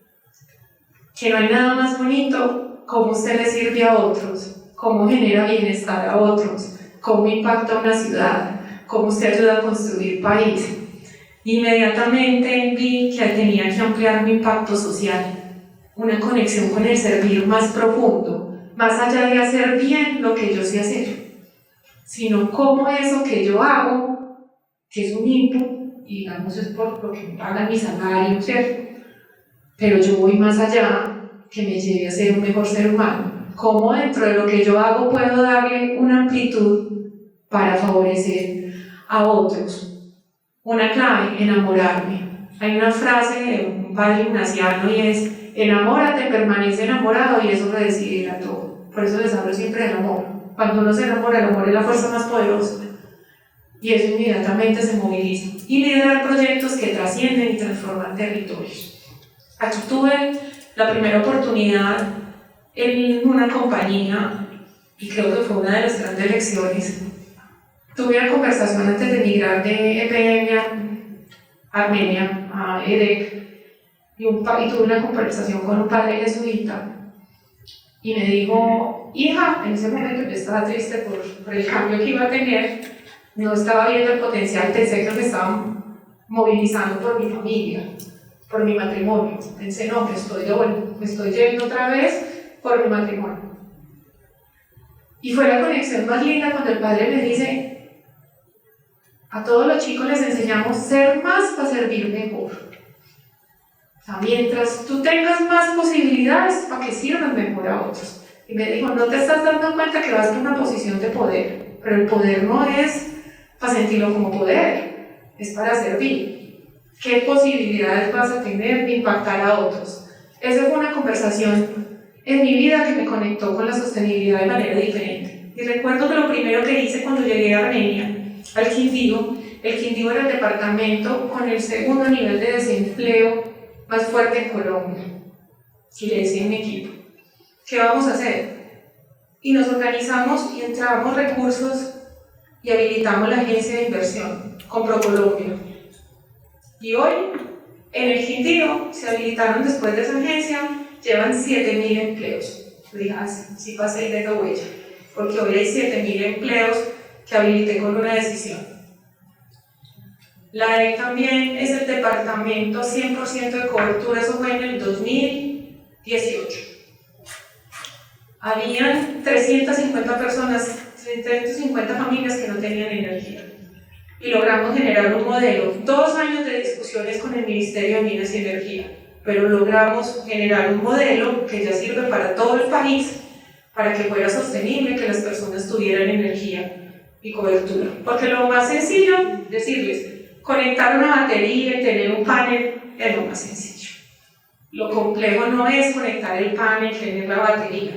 que no hay nada más bonito como usted le sirve a otros, cómo genera bienestar a otros, cómo impacta una ciudad, cómo usted ayuda a construir país. Inmediatamente vi que tenía que ampliar mi impacto social, una conexión con el servir más profundo, más allá de hacer bien lo que yo sé hacer, sino cómo eso que yo hago, que es un input, y digamos es por lo que me pagan mi salario, ¿cierto? Pero yo voy más allá, que me lleve a ser un mejor ser humano. Cómo dentro de lo que yo hago puedo darle una amplitud para favorecer a otros. Una clave, enamorarme. Hay una frase de un padre ignaciano y es: enamórate, permanece enamorado y eso lo decidirá todo. Por eso les hablo siempre del amor. Cuando uno se enamora, el amor es la fuerza más poderosa. Y eso inmediatamente se moviliza. Y liderar proyectos que trascienden y transforman territorios. Aquí tuve la primera oportunidad en una compañía, y creo que fue una de las grandes lecciones. Tuve una conversación antes de emigrar de EPM a Armenia, a EDEC, y tuve una conversación con un padre jesuita. Y me dijo, hija, en ese momento yo estaba triste por el cambio que iba a tener, no estaba viendo el potencial, pensé que me estaban movilizando por mi familia, por mi matrimonio. Pensé, no, me estoy yendo otra vez por mi matrimonio. Y fue la conexión más linda cuando el padre me dice, a todos los chicos les enseñamos ser más para servir mejor. O sea, mientras tú tengas más posibilidades, para que sirvan mejor a otros. Y me dijo, no te estás dando cuenta que vas por una posición de poder, pero el poder no es para sentirlo como poder, es para servir. ¿Qué posibilidades vas a tener de impactar a otros? Esa fue una conversación en mi vida que me conectó con la sostenibilidad de manera diferente. Y recuerdo que lo primero que hice cuando llegué a Armenia, al Quindío, el Quindío era el departamento con el segundo nivel de desempleo más fuerte en Colombia. Y le decía a mi equipo, ¿qué vamos a hacer? Y nos organizamos y entramos recursos y habilitamos la agencia de inversión con ProColombia. Y hoy, en el Quindío, se habilitaron después de esa agencia, llevan 7.000 empleos. Dije, sí pasé de la huella, porque hoy hay 7.000 empleos que habilité con una decisión. La EDEC también es el departamento 100% de cobertura, eso fue en el 2018. Habían 350 personas, 350 familias que no tenían energía. Y logramos generar un modelo, 2 años de discusiones con el Ministerio de Minas y Energía, pero logramos generar un modelo que ya sirve para todo el país, para que fuera sostenible, que las personas tuvieran energía y cobertura. Porque lo más sencillo, decirles, conectar una batería y tener un panel es lo más sencillo. Lo complejo no es conectar el panel y tener la batería.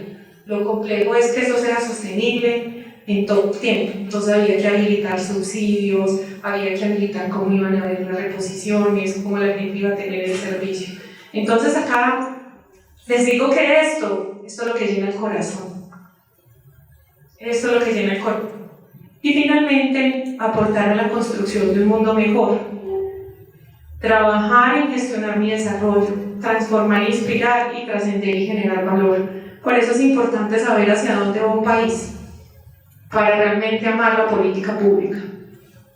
Lo complejo es que eso sea sostenible en todo el tiempo. Entonces había que habilitar subsidios, había que habilitar cómo iban a haber las reposiciones, cómo la gente iba a tener el servicio. Entonces acá les digo que esto es lo que llena el corazón. Esto es lo que llena el corazón. Y finalmente, aportar a la construcción de un mundo mejor. Trabajar en gestionar mi desarrollo, transformar, inspirar y trascender y generar valor. Por eso es importante saber hacia dónde va un país, para realmente amar la política pública.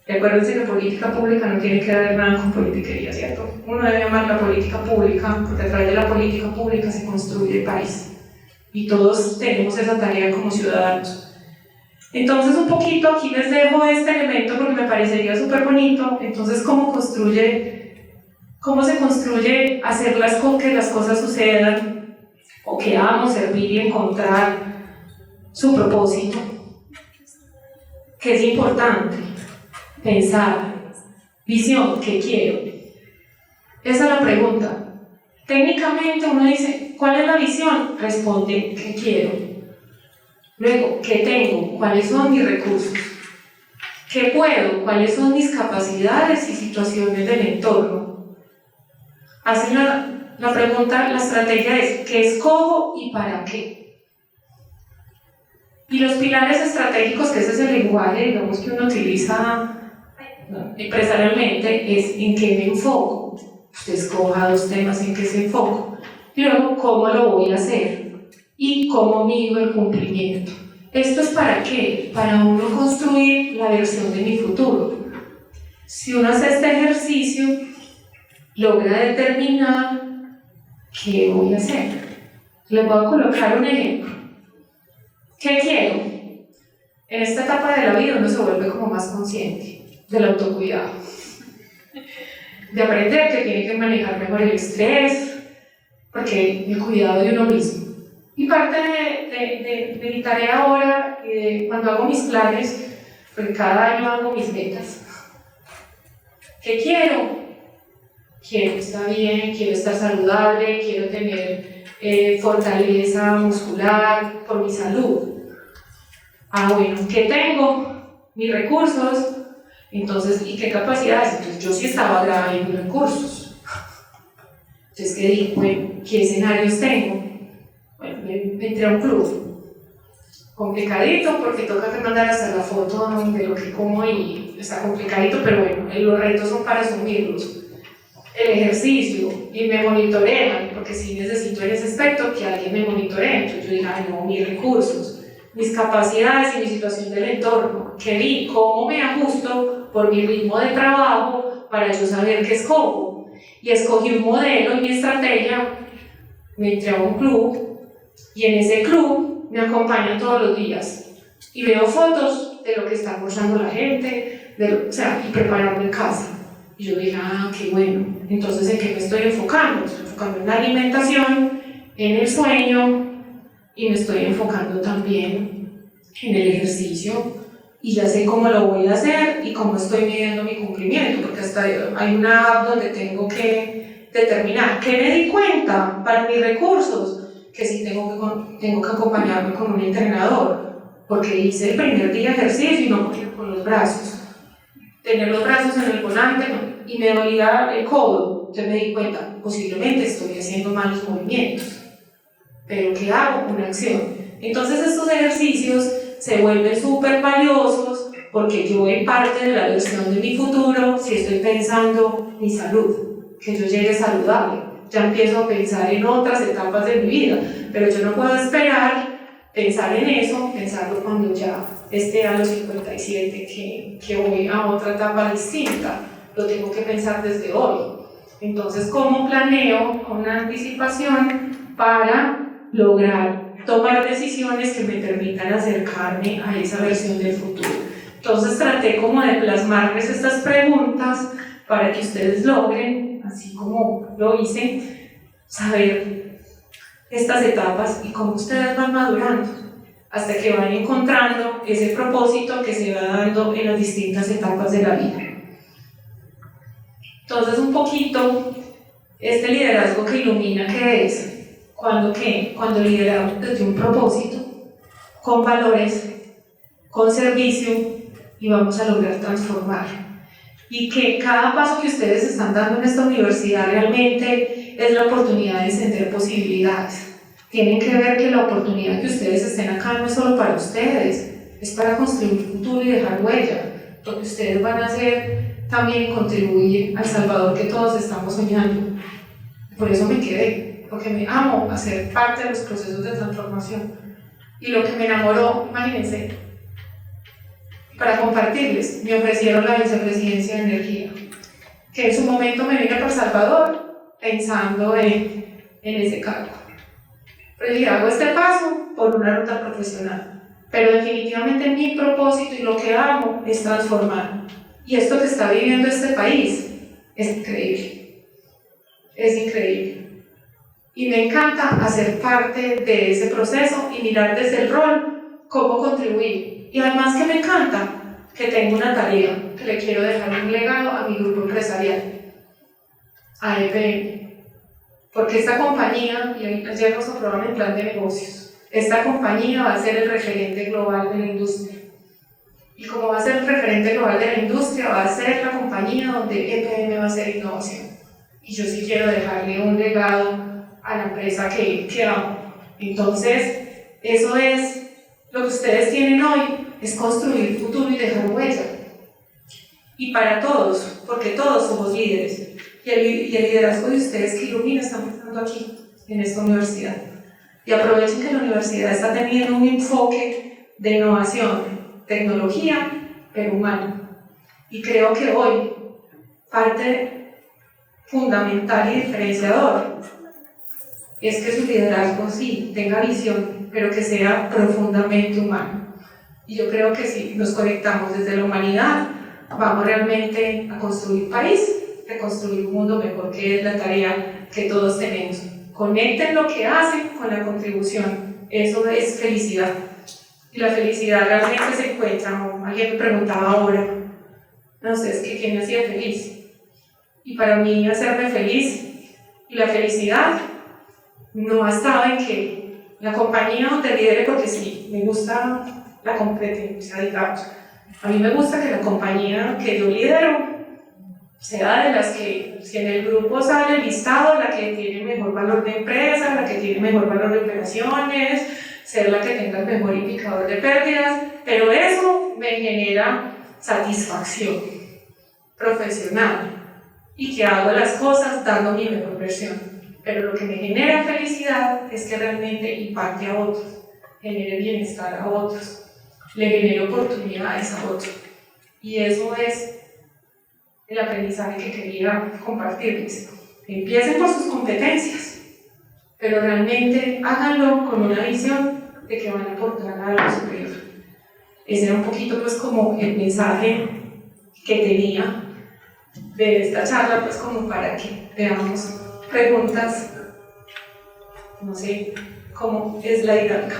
Recuérdense que política pública no tiene que ver nada con politiquería, ¿cierto? Uno debe amar la política pública, porque a través de la política pública se construye el país. Y todos tenemos esa tarea como ciudadanos. Entonces, un poquito aquí les dejo este elemento porque me parecería súper bonito. Entonces, ¿cómo se construye hacer que las cosas sucedan o que amo, servir y encontrar su propósito? Que es importante pensar, visión, ¿qué quiero? Esa es la pregunta. Técnicamente uno dice, ¿cuál es la visión? Responde, ¿qué quiero? Luego, ¿qué tengo? ¿Cuáles son mis recursos? ¿Qué puedo? ¿Cuáles son mis capacidades y situaciones del entorno? Hacen la pregunta, la estrategia es, ¿qué escojo y para qué? Y los pilares estratégicos, que ese es el lenguaje, digamos, que uno utiliza empresarialmente, es en qué me enfoco. Usted escoja 2 temas en qué se enfoco. Y luego, ¿cómo lo voy a hacer? Y cómo mido el cumplimiento. ¿Esto es para qué? Para uno construir la versión de mi futuro. Si uno hace este ejercicio, logra determinar qué voy a hacer. Les voy a colocar un ejemplo. ¿Qué quiero? En esta etapa de la vida uno se vuelve como más consciente del autocuidado, de aprender que tiene que manejar mejor el estrés, porque el cuidado de uno mismo. Y parte de mi tarea ahora, cuando hago mis planes, porque cada año hago mis metas. ¿Qué quiero? Quiero estar bien, quiero estar saludable, quiero tener fortaleza muscular por mi salud. Bueno, ¿qué tengo? Mis recursos. Entonces, ¿y qué capacidades? Entonces, yo sí estaba grave en mis recursos. Entonces, ¿qué digo? Bueno, ¿qué escenarios tengo? Bueno, me entré a un club. Complicadito porque toca que mandar hasta la foto de lo que como y está complicadito, pero bueno, los retos son para asumirlos. El ejercicio, y me monitorean, porque sí necesito en ese aspecto que alguien me monitoree. Entonces yo dije, no, mis recursos, mis capacidades y mi situación del entorno, que vi cómo me ajusto por mi ritmo de trabajo para yo saber qué escojo. Y escogí un modelo y mi estrategia, me entré a un club, y en ese club me acompañan todos los días y veo fotos de lo que está almorzando la gente, y prepararme en casa. Y yo dije, qué bueno. Entonces, ¿en qué me estoy enfocando? Me estoy enfocando en la alimentación, en el sueño y me estoy enfocando también en el ejercicio. Y ya sé cómo lo voy a hacer y cómo estoy midiendo mi cumplimiento, porque hasta hay una app donde tengo que determinar qué me di cuenta para mis recursos. Que sí tengo que acompañarme con un entrenador, porque hice el primer día ejercicio y no podía con los brazos. Tener los brazos en el volante y me dolía el codo. Entonces me di cuenta, posiblemente estoy haciendo malos movimientos. Pero ¿qué hago? Una acción. Entonces estos ejercicios se vuelven súper valiosos porque yo en parte de la versión de mi futuro, si estoy pensando mi salud, que yo llegue saludable. Ya empiezo a pensar en otras etapas de mi vida, pero yo no puedo esperar pensar en eso, pensarlo cuando ya esté a los 57, que voy a otra etapa distinta. Lo tengo que pensar desde hoy. Entonces, ¿cómo planeo con una anticipación para lograr tomar decisiones que me permitan acercarme a esa versión del futuro? Entonces, traté como de plasmarles estas preguntas para que ustedes logren, así como lo hice, saber estas etapas y cómo ustedes van madurando hasta que van encontrando ese propósito que se va dando en las distintas etapas de la vida. Entonces, un poquito, este liderazgo que ilumina, ¿qué es? Cuando lideramos desde un propósito, con valores, con servicio, y vamos a lograr transformar. Y que cada paso que ustedes están dando en esta universidad realmente es la oportunidad de encender posibilidades. Tienen que ver que la oportunidad que ustedes estén acá no es solo para ustedes, es para construir futuro y dejar huella. Lo que ustedes van a hacer también contribuye al Salvador que todos estamos soñando. Por eso me quedé, porque me amo hacer parte de los procesos de transformación. Y lo que me enamoró, imagínense, para compartirles, me ofrecieron la vicepresidencia de energía, que en su momento me vine por Salvador pensando en ese cargo. Pero dije, hago este paso por una ruta profesional, pero definitivamente mi propósito y lo que amo es transformar. Y esto que está viviendo este país es increíble, es increíble. Y me encanta hacer parte de ese proceso y mirar desde el rol cómo contribuir. Y además que me encanta que tengo una tarea, que le quiero dejar un legado a mi grupo empresarial, a EPM. Porque esta compañía, y ayer nos aprobaron el plan de negocios, esta compañía va a ser el referente global de la industria. Y como va a ser el referente global de la industria, va a ser la compañía donde EPM va a hacer innovación. Y yo sí quiero dejarle un legado a la empresa que amo. Entonces, eso es lo que ustedes tienen hoy, es construir futuro y dejar huella. Y para todos, porque todos somos líderes. Y el liderazgo de ustedes que ilumina está empezando aquí, en esta universidad. Y aprovechen que la universidad está teniendo un enfoque de innovación, tecnología, pero humano. Y creo que hoy, parte fundamental y diferenciador es que su liderazgo sí tenga visión, pero que sea profundamente humano. Y yo creo que si nos conectamos desde la humanidad, vamos realmente a construir país, a construir un mundo mejor, que es la tarea que todos tenemos. Conecten lo que hacen con la contribución, eso es felicidad. Y la felicidad realmente se encuentra, alguien me preguntaba ahora, no sé, es que ¿quién me hacía feliz? Y para mí hacerme feliz y la felicidad no ha estado en que la compañía donde lidere, porque sí, me gusta la competencia, digamos. A mí me gusta que la compañía que yo lidero sea de las que, si en el grupo sale el listado, la que tiene mejor valor de empresa, la que tiene mejor valor de operaciones, ser la que tenga el mejor indicador de pérdidas, pero eso me genera satisfacción profesional y que hago las cosas dando mi mejor versión. Pero lo que me genera felicidad es que realmente impacte a otros, genere bienestar a otros, le genere oportunidades a otros. Y eso es el aprendizaje que quería compartirles. Empiecen por sus competencias, pero realmente háganlo con una visión de que van a aportar a algo superior. Ese era un poquito pues como el mensaje que tenía de esta charla, pues como para que veamos preguntas, no sé cómo es la dinámica.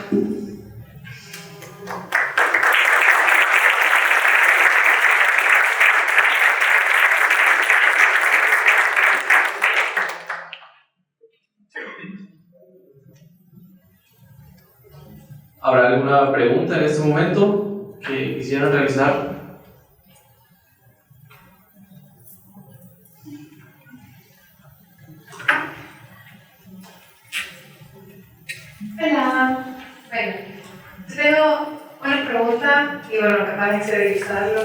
¿Habrá alguna pregunta en este momento que quisieran realizar? Hola. Bueno, yo tengo una pregunta y bueno, capaz de exteriorizarlo.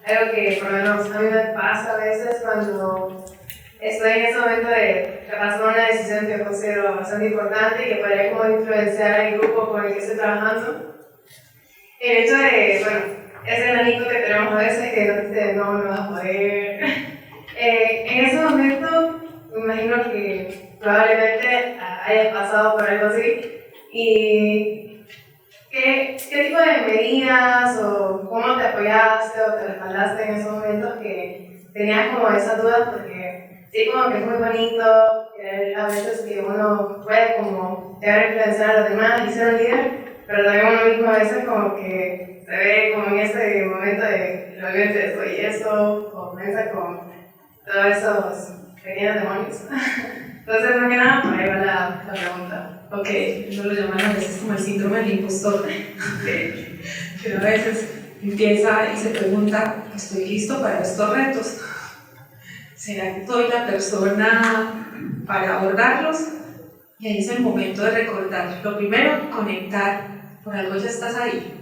Algo que por lo menos a mí me pasa a veces cuando estoy en ese momento de capaz tomar una decisión que considero bastante importante y que podría como influenciar al grupo con el que estoy trabajando. El hecho de, bueno, ese enanito que tenemos a veces que nos dice no, no vas a poder. En ese momento, me imagino que probablemente hayas pasado por algo así. ¿Y qué tipo de medidas o cómo te apoyaste o te respaldaste en esos momentos que tenías como esas dudas? Porque sí, como que es muy bonito a veces que uno puede como llegar a influenciar a los demás y ser un líder, pero también uno mismo a veces como que se ve como en ese momento de realmente soy eso, o piensa con todos esos pequeños demonios. Entonces, más que nada, por ahí va la pregunta. Ok, eso lo llaman a veces como el síndrome del impostor, que uno a veces empieza y se pregunta, ¿estoy listo para estos retos? ¿Será que soy la persona para abordarlos? Y ahí es el momento de recordar. Lo primero, conectar, por algo ya estás ahí.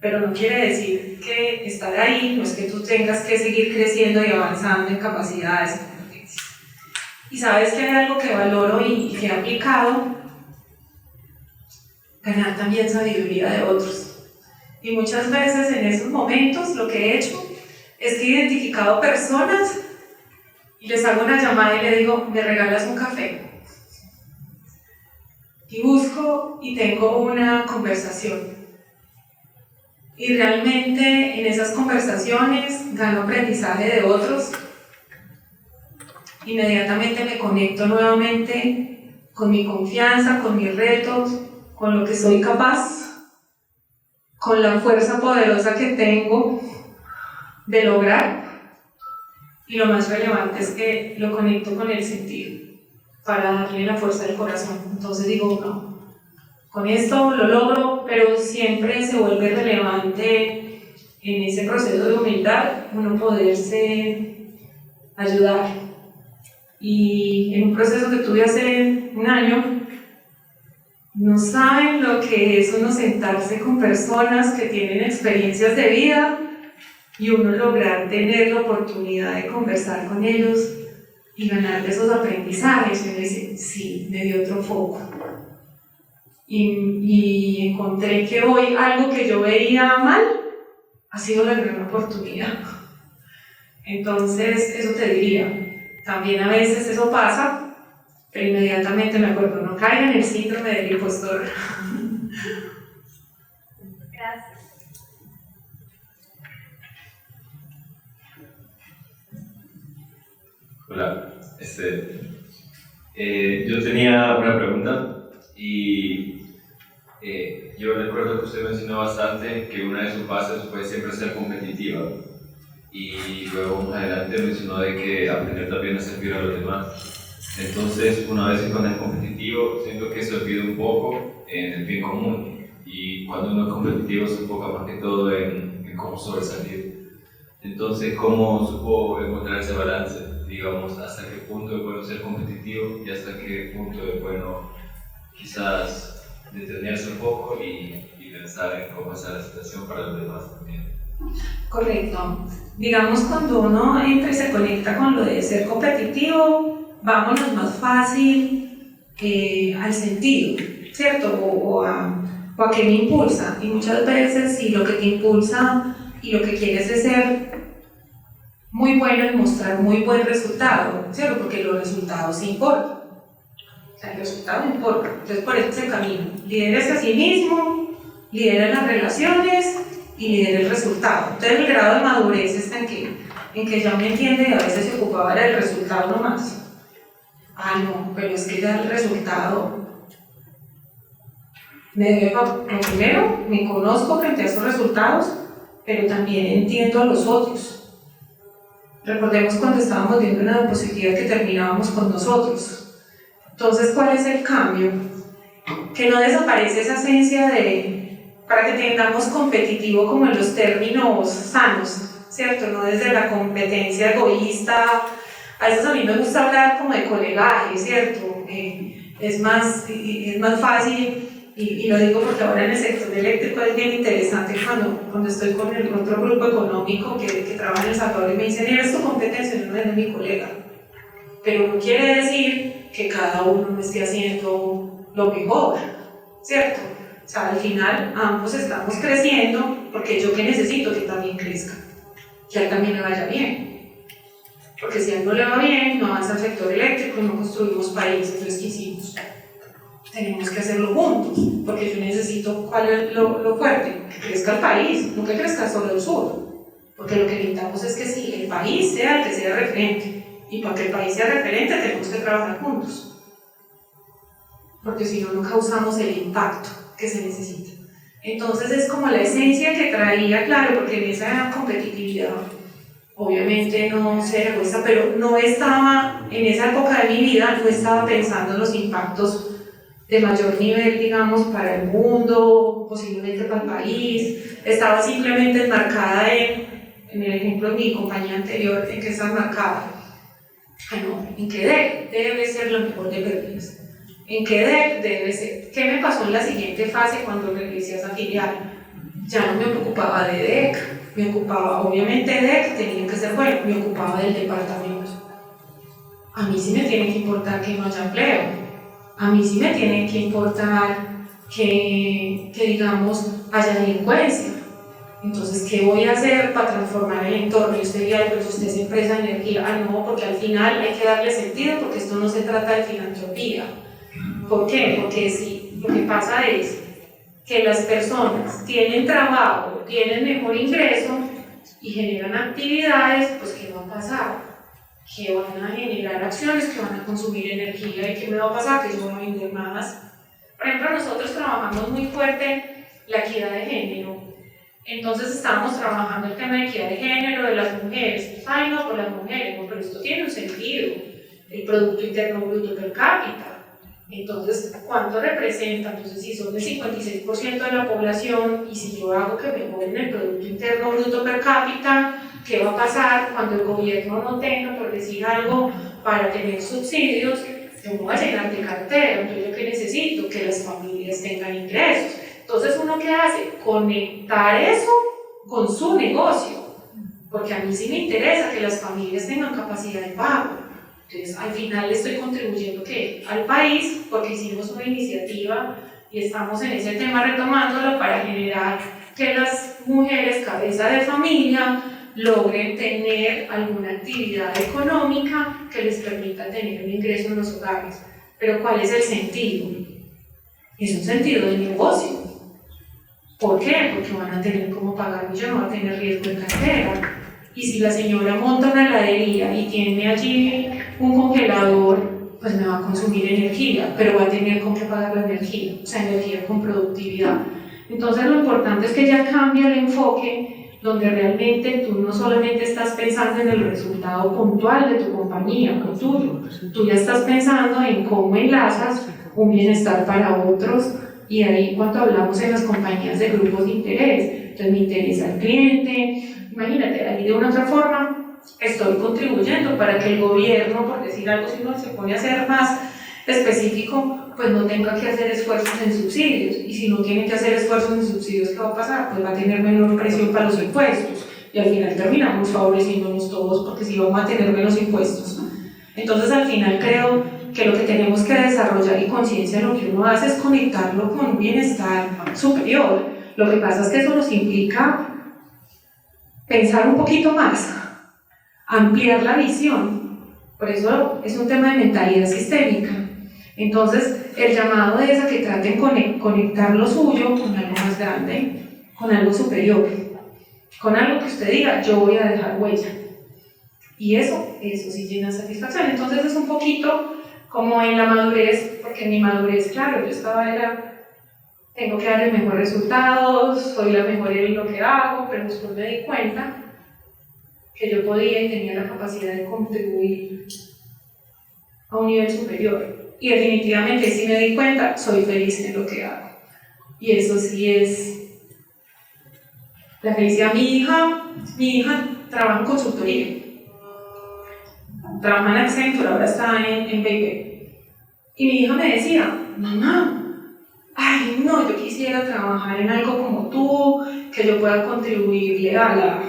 Pero no quiere decir que estar ahí no es que tú tengas que seguir creciendo y avanzando en capacidades y competencias. Y sabes que hay algo que valoro y que he aplicado, ganar también sabiduría de otros. Y muchas veces en esos momentos lo que he hecho es que he identificado personas y les hago una llamada y le digo, ¿me regalas un café? Y busco y tengo una conversación. Y realmente en esas conversaciones gano aprendizaje de otros. Inmediatamente me conecto nuevamente con mi confianza, con mis retos, con lo que soy capaz, con la fuerza poderosa que tengo de lograr. Y lo más relevante es que lo conecto con el sentir para darle la fuerza del corazón. Entonces digo, no, con esto lo logro, pero siempre se vuelve relevante en ese proceso de humildad uno poderse ayudar. Y en un proceso que tuve hace un año, no saben lo que es uno sentarse con personas que tienen experiencias de vida y uno lograr tener la oportunidad de conversar con ellos y ganar de esos aprendizajes. Y uno dice, sí, me dio otro foco. Y encontré que hoy algo que yo veía mal ha sido la gran oportunidad. Entonces, eso te diría. También a veces eso pasa, pero inmediatamente me acuerdo, no caigan en el síndrome del impostor. Gracias. Hola, yo tenía una pregunta y yo recuerdo que usted mencionó bastante que una de sus bases fue siempre ser competitiva y luego más adelante mencionó de que aprender también a servir a los demás. Entonces, una vez cuando es competitivo, siento que se olvida un poco en el bien común y cuando uno es competitivo se enfoca más que todo en cómo sobresalir. Entonces, ¿cómo supo encontrar ese balance? Digamos, hasta qué punto es bueno ser competitivo y hasta qué punto es bueno quizás detenerse un poco y pensar en cómo está la situación para los demás también. Correcto. Digamos, cuando uno entra y se conecta con lo de ser competitivo, vámonos más fácil al sentido, ¿cierto? O a qué me impulsa. Y muchas veces, si lo que te impulsa y lo que quieres es ser muy bueno en mostrar muy buen resultado, ¿cierto? Porque los resultados importan. O sea, el resultado importa. Entonces, por eso es el camino. Lidérese a sí mismo, lidera las relaciones y lidera el resultado. Entonces, el grado de madurez está en que ya me entiende y a veces se ocupaba del resultado nomás. Ah, no, pero es que ya el resultado me debe. Primero, me conozco frente a esos resultados, pero también entiendo a los otros. Recordemos cuando estábamos viendo una diapositiva que terminábamos con nosotros. Entonces, ¿cuál es el cambio? Que no desaparece esa esencia para que tengamos competitivo como en los términos sanos, ¿cierto? No desde la competencia egoísta. A veces a mí me gusta hablar como de colegaje, ¿cierto? Es más fácil. Y lo digo porque ahora en el sector eléctrico es bien interesante cuando estoy con el otro grupo económico que trabaja en El Salvador y me dicen, eres tu competencia, no eres mi colega. Pero no quiere decir que cada uno no esté haciendo lo mejor, ¿cierto? O sea, al final ambos estamos creciendo porque yo que necesito que también crezca, que a él también le vaya bien. Porque si a él no le va bien, no avanza el sector eléctrico, no construimos país. Entonces, ¿qué hicimos? Tenemos que hacerlo juntos, porque yo necesito, ¿cuál es lo fuerte? Que crezca el país, no que crezca solo el sur, porque lo que necesitamos es que sí, el país sea el que sea referente, y para que el país sea referente tenemos que trabajar juntos, porque si no, no causamos el impacto que se necesita. Entonces es como la esencia que traía, claro, porque en esa competitividad obviamente no ser egoísta, pero no estaba, en esa época de mi vida, no estaba pensando en los impactos de mayor nivel, digamos, para el mundo, posiblemente para el país. Estaba simplemente enmarcada en el ejemplo de mi compañía anterior, en que está enmarcada. En que debe ser lo mejor de Perdidas. En que debe ser. ¿Qué me pasó en la siguiente fase cuando regresé a esa filial? Ya no me preocupaba de DEC, me ocupaba, obviamente DEC tenía que ser bueno, me ocupaba del departamento. A mí sí me tiene que importar que no haya empleo, a mí sí me tiene que importar que digamos, haya delincuencia. Entonces, ¿qué voy a hacer para transformar el entorno? Y usted dirá, pero usted es empresa de energía. No, porque al final hay que darle sentido, porque esto no se trata de filantropía. ¿Por qué? Porque sí, lo que pasa es que las personas tienen trabajo, tienen mejor ingreso y generan actividades, pues ¿qué va a pasar? Que van a generar acciones que van a consumir energía. ¿Y qué me va a pasar? Que yo voy a vender más. Por ejemplo, nosotros trabajamos muy fuerte la equidad de género. Entonces estábamos trabajando el tema de equidad de género de las mujeres. Ay, no, por las mujeres, no, pero esto tiene un sentido. El Producto Interno Bruto per cápita. Entonces, ¿cuánto representa? Entonces, si son el 56% de la población y si yo hago que mejoren el Producto Interno Bruto per cápita, ¿qué va a pasar cuando el gobierno no tenga, por decir algo, para tener subsidios? Yo me voy a llenar de cartera. Entonces, ¿yo qué necesito? Que las familias tengan ingresos. Entonces, ¿uno qué hace? Conectar eso con su negocio, porque a mí sí me interesa que las familias tengan capacidad de pago. Entonces, al final le estoy contribuyendo ¿qué? Al país, porque hicimos una iniciativa y estamos en ese tema retomándolo para generar que las mujeres cabeza de familia logren tener alguna actividad económica que les permita tener un ingreso en los hogares. Pero ¿cuál es el sentido? Es un sentido de negocio. ¿Por qué? Porque van a tener cómo pagar, yo no voy a tener riesgo en cartera. Y si la señora monta una heladería y tiene allí un congelador, pues me va a consumir energía, pero va a tener con qué pagar la energía, o sea, energía con productividad. Entonces lo importante es que ya cambie el enfoque, donde realmente tú no solamente estás pensando en el resultado puntual de tu compañía o tuyo, tú ya estás pensando en cómo enlazas un bienestar para otros. Y ahí cuando hablamos en las compañías de grupos de interés, entonces me interesa el cliente, imagínate, ahí de una otra forma estoy contribuyendo para que el gobierno, por decir algo, si uno se pone a ser más específico, pues no tenga que hacer esfuerzos en subsidios, y si no tiene que hacer esfuerzos en subsidios, ¿qué va a pasar? Pues va a tener menor presión para los impuestos, y al final terminamos favoreciéndonos todos, porque si vamos a tener menos impuestos. Entonces al final creo que lo que tenemos que desarrollar y conciencia lo que uno hace es conectarlo con un bienestar superior. Lo que pasa es que eso nos implica pensar un poquito más, ampliar la visión. Por eso es un tema de mentalidad sistémica. Entonces, el llamado es a que traten conectar lo suyo con algo más grande, con algo superior, con algo que usted diga, yo voy a dejar huella. Y eso sí llena satisfacción. Entonces es un poquito como en la madurez, porque en mi madurez, claro, yo tengo que darle mejores resultados, soy la mejor en lo que hago, pero después me di cuenta que yo podía y tenía la capacidad de contribuir a un nivel superior. Y definitivamente, si me di cuenta, soy feliz en lo que hago. Y eso sí es la felicidad. Mi hija trabaja en consultoría. Trabaja en Accenture, ahora está en BP. Y mi hija me decía, mamá, ay no, yo quisiera trabajar en algo como tú, que yo pueda contribuirle a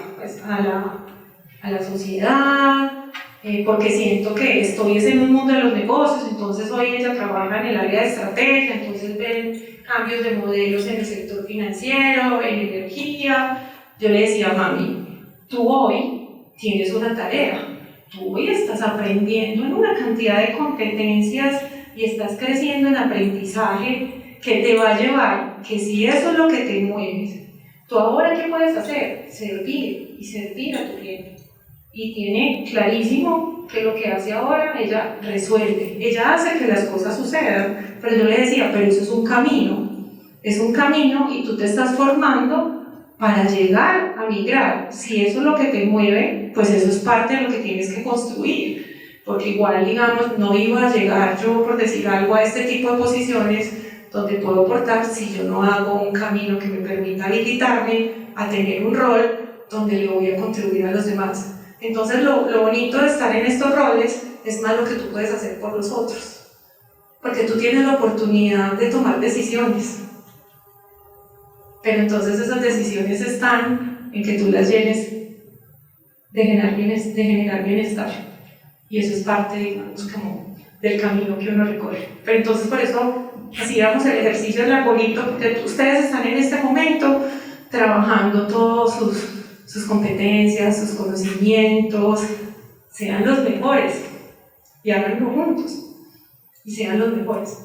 la sociedad, porque siento que estoy en un mundo de los negocios. Entonces hoy ella trabaja en el área de estrategia, entonces ven cambios de modelos en el sector financiero, en energía. Yo le decía, mami, tú hoy tienes una tarea. Tú hoy estás aprendiendo en una cantidad de competencias y estás creciendo en aprendizaje que te va a llevar, que si eso es lo que te mueves, tú ahora ¿qué puedes hacer? Servir y servir a tu cliente. Y tiene clarísimo que lo que hace ahora, ella resuelve, ella hace que las cosas sucedan. Pero yo le decía, pero eso es un camino y tú te estás formando para llegar a migrar. Si eso es lo que te mueve, pues eso es parte de lo que tienes que construir, porque igual, digamos, no iba a llegar yo, por decir algo, a este tipo de posiciones donde puedo aportar si yo no hago un camino que me permita habilitarme a tener un rol donde le voy a contribuir a los demás. Entonces lo bonito de estar en estos roles es más lo que tú puedes hacer por los otros, porque tú tienes la oportunidad de tomar decisiones, pero entonces esas decisiones están en que tú las llenes de generar bienestar, y eso es parte, digamos, como del camino que uno recorre. Pero entonces por eso hacíamos el ejercicio del arbolito, porque ustedes están en este momento trabajando todos sus competencias, sus conocimientos, sean los mejores y háganlo juntos y sean los mejores.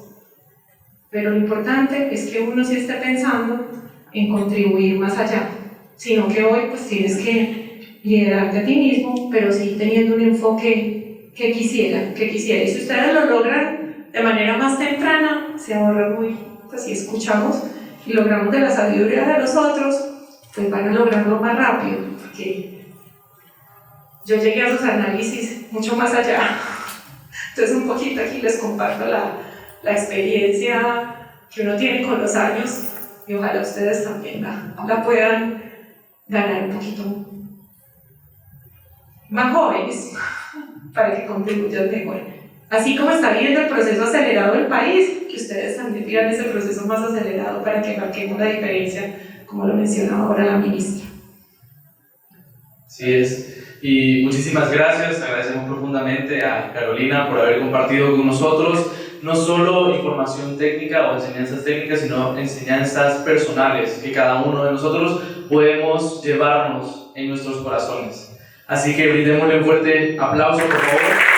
Pero lo importante es que uno sí esté pensando en contribuir más allá, sino que hoy pues tienes que liderarte a ti mismo, pero sí teniendo un enfoque que quisiera. Y si ustedes lo logran de manera más temprana, se ahorran muy, pues si escuchamos y logramos de la sabiduría de los otros, pues van a lograrlo más rápido, porque yo llegué a sus análisis mucho más allá. Entonces un poquito aquí les comparto la experiencia que uno tiene con los años, y ojalá ustedes también la puedan ganar un poquito más jóvenes para que contribuyan mejor. Así como está viviendo el proceso acelerado del país, que ustedes también vivan ese proceso más acelerado para que marquemos la diferencia, como lo mencionaba ahora la ministra. Así es. Y muchísimas gracias, agradecemos profundamente a Carolina por haber compartido con nosotros no solo información técnica o enseñanzas técnicas, sino enseñanzas personales que cada uno de nosotros podemos llevarnos en nuestros corazones. Así que brindémosle un fuerte aplauso, por favor.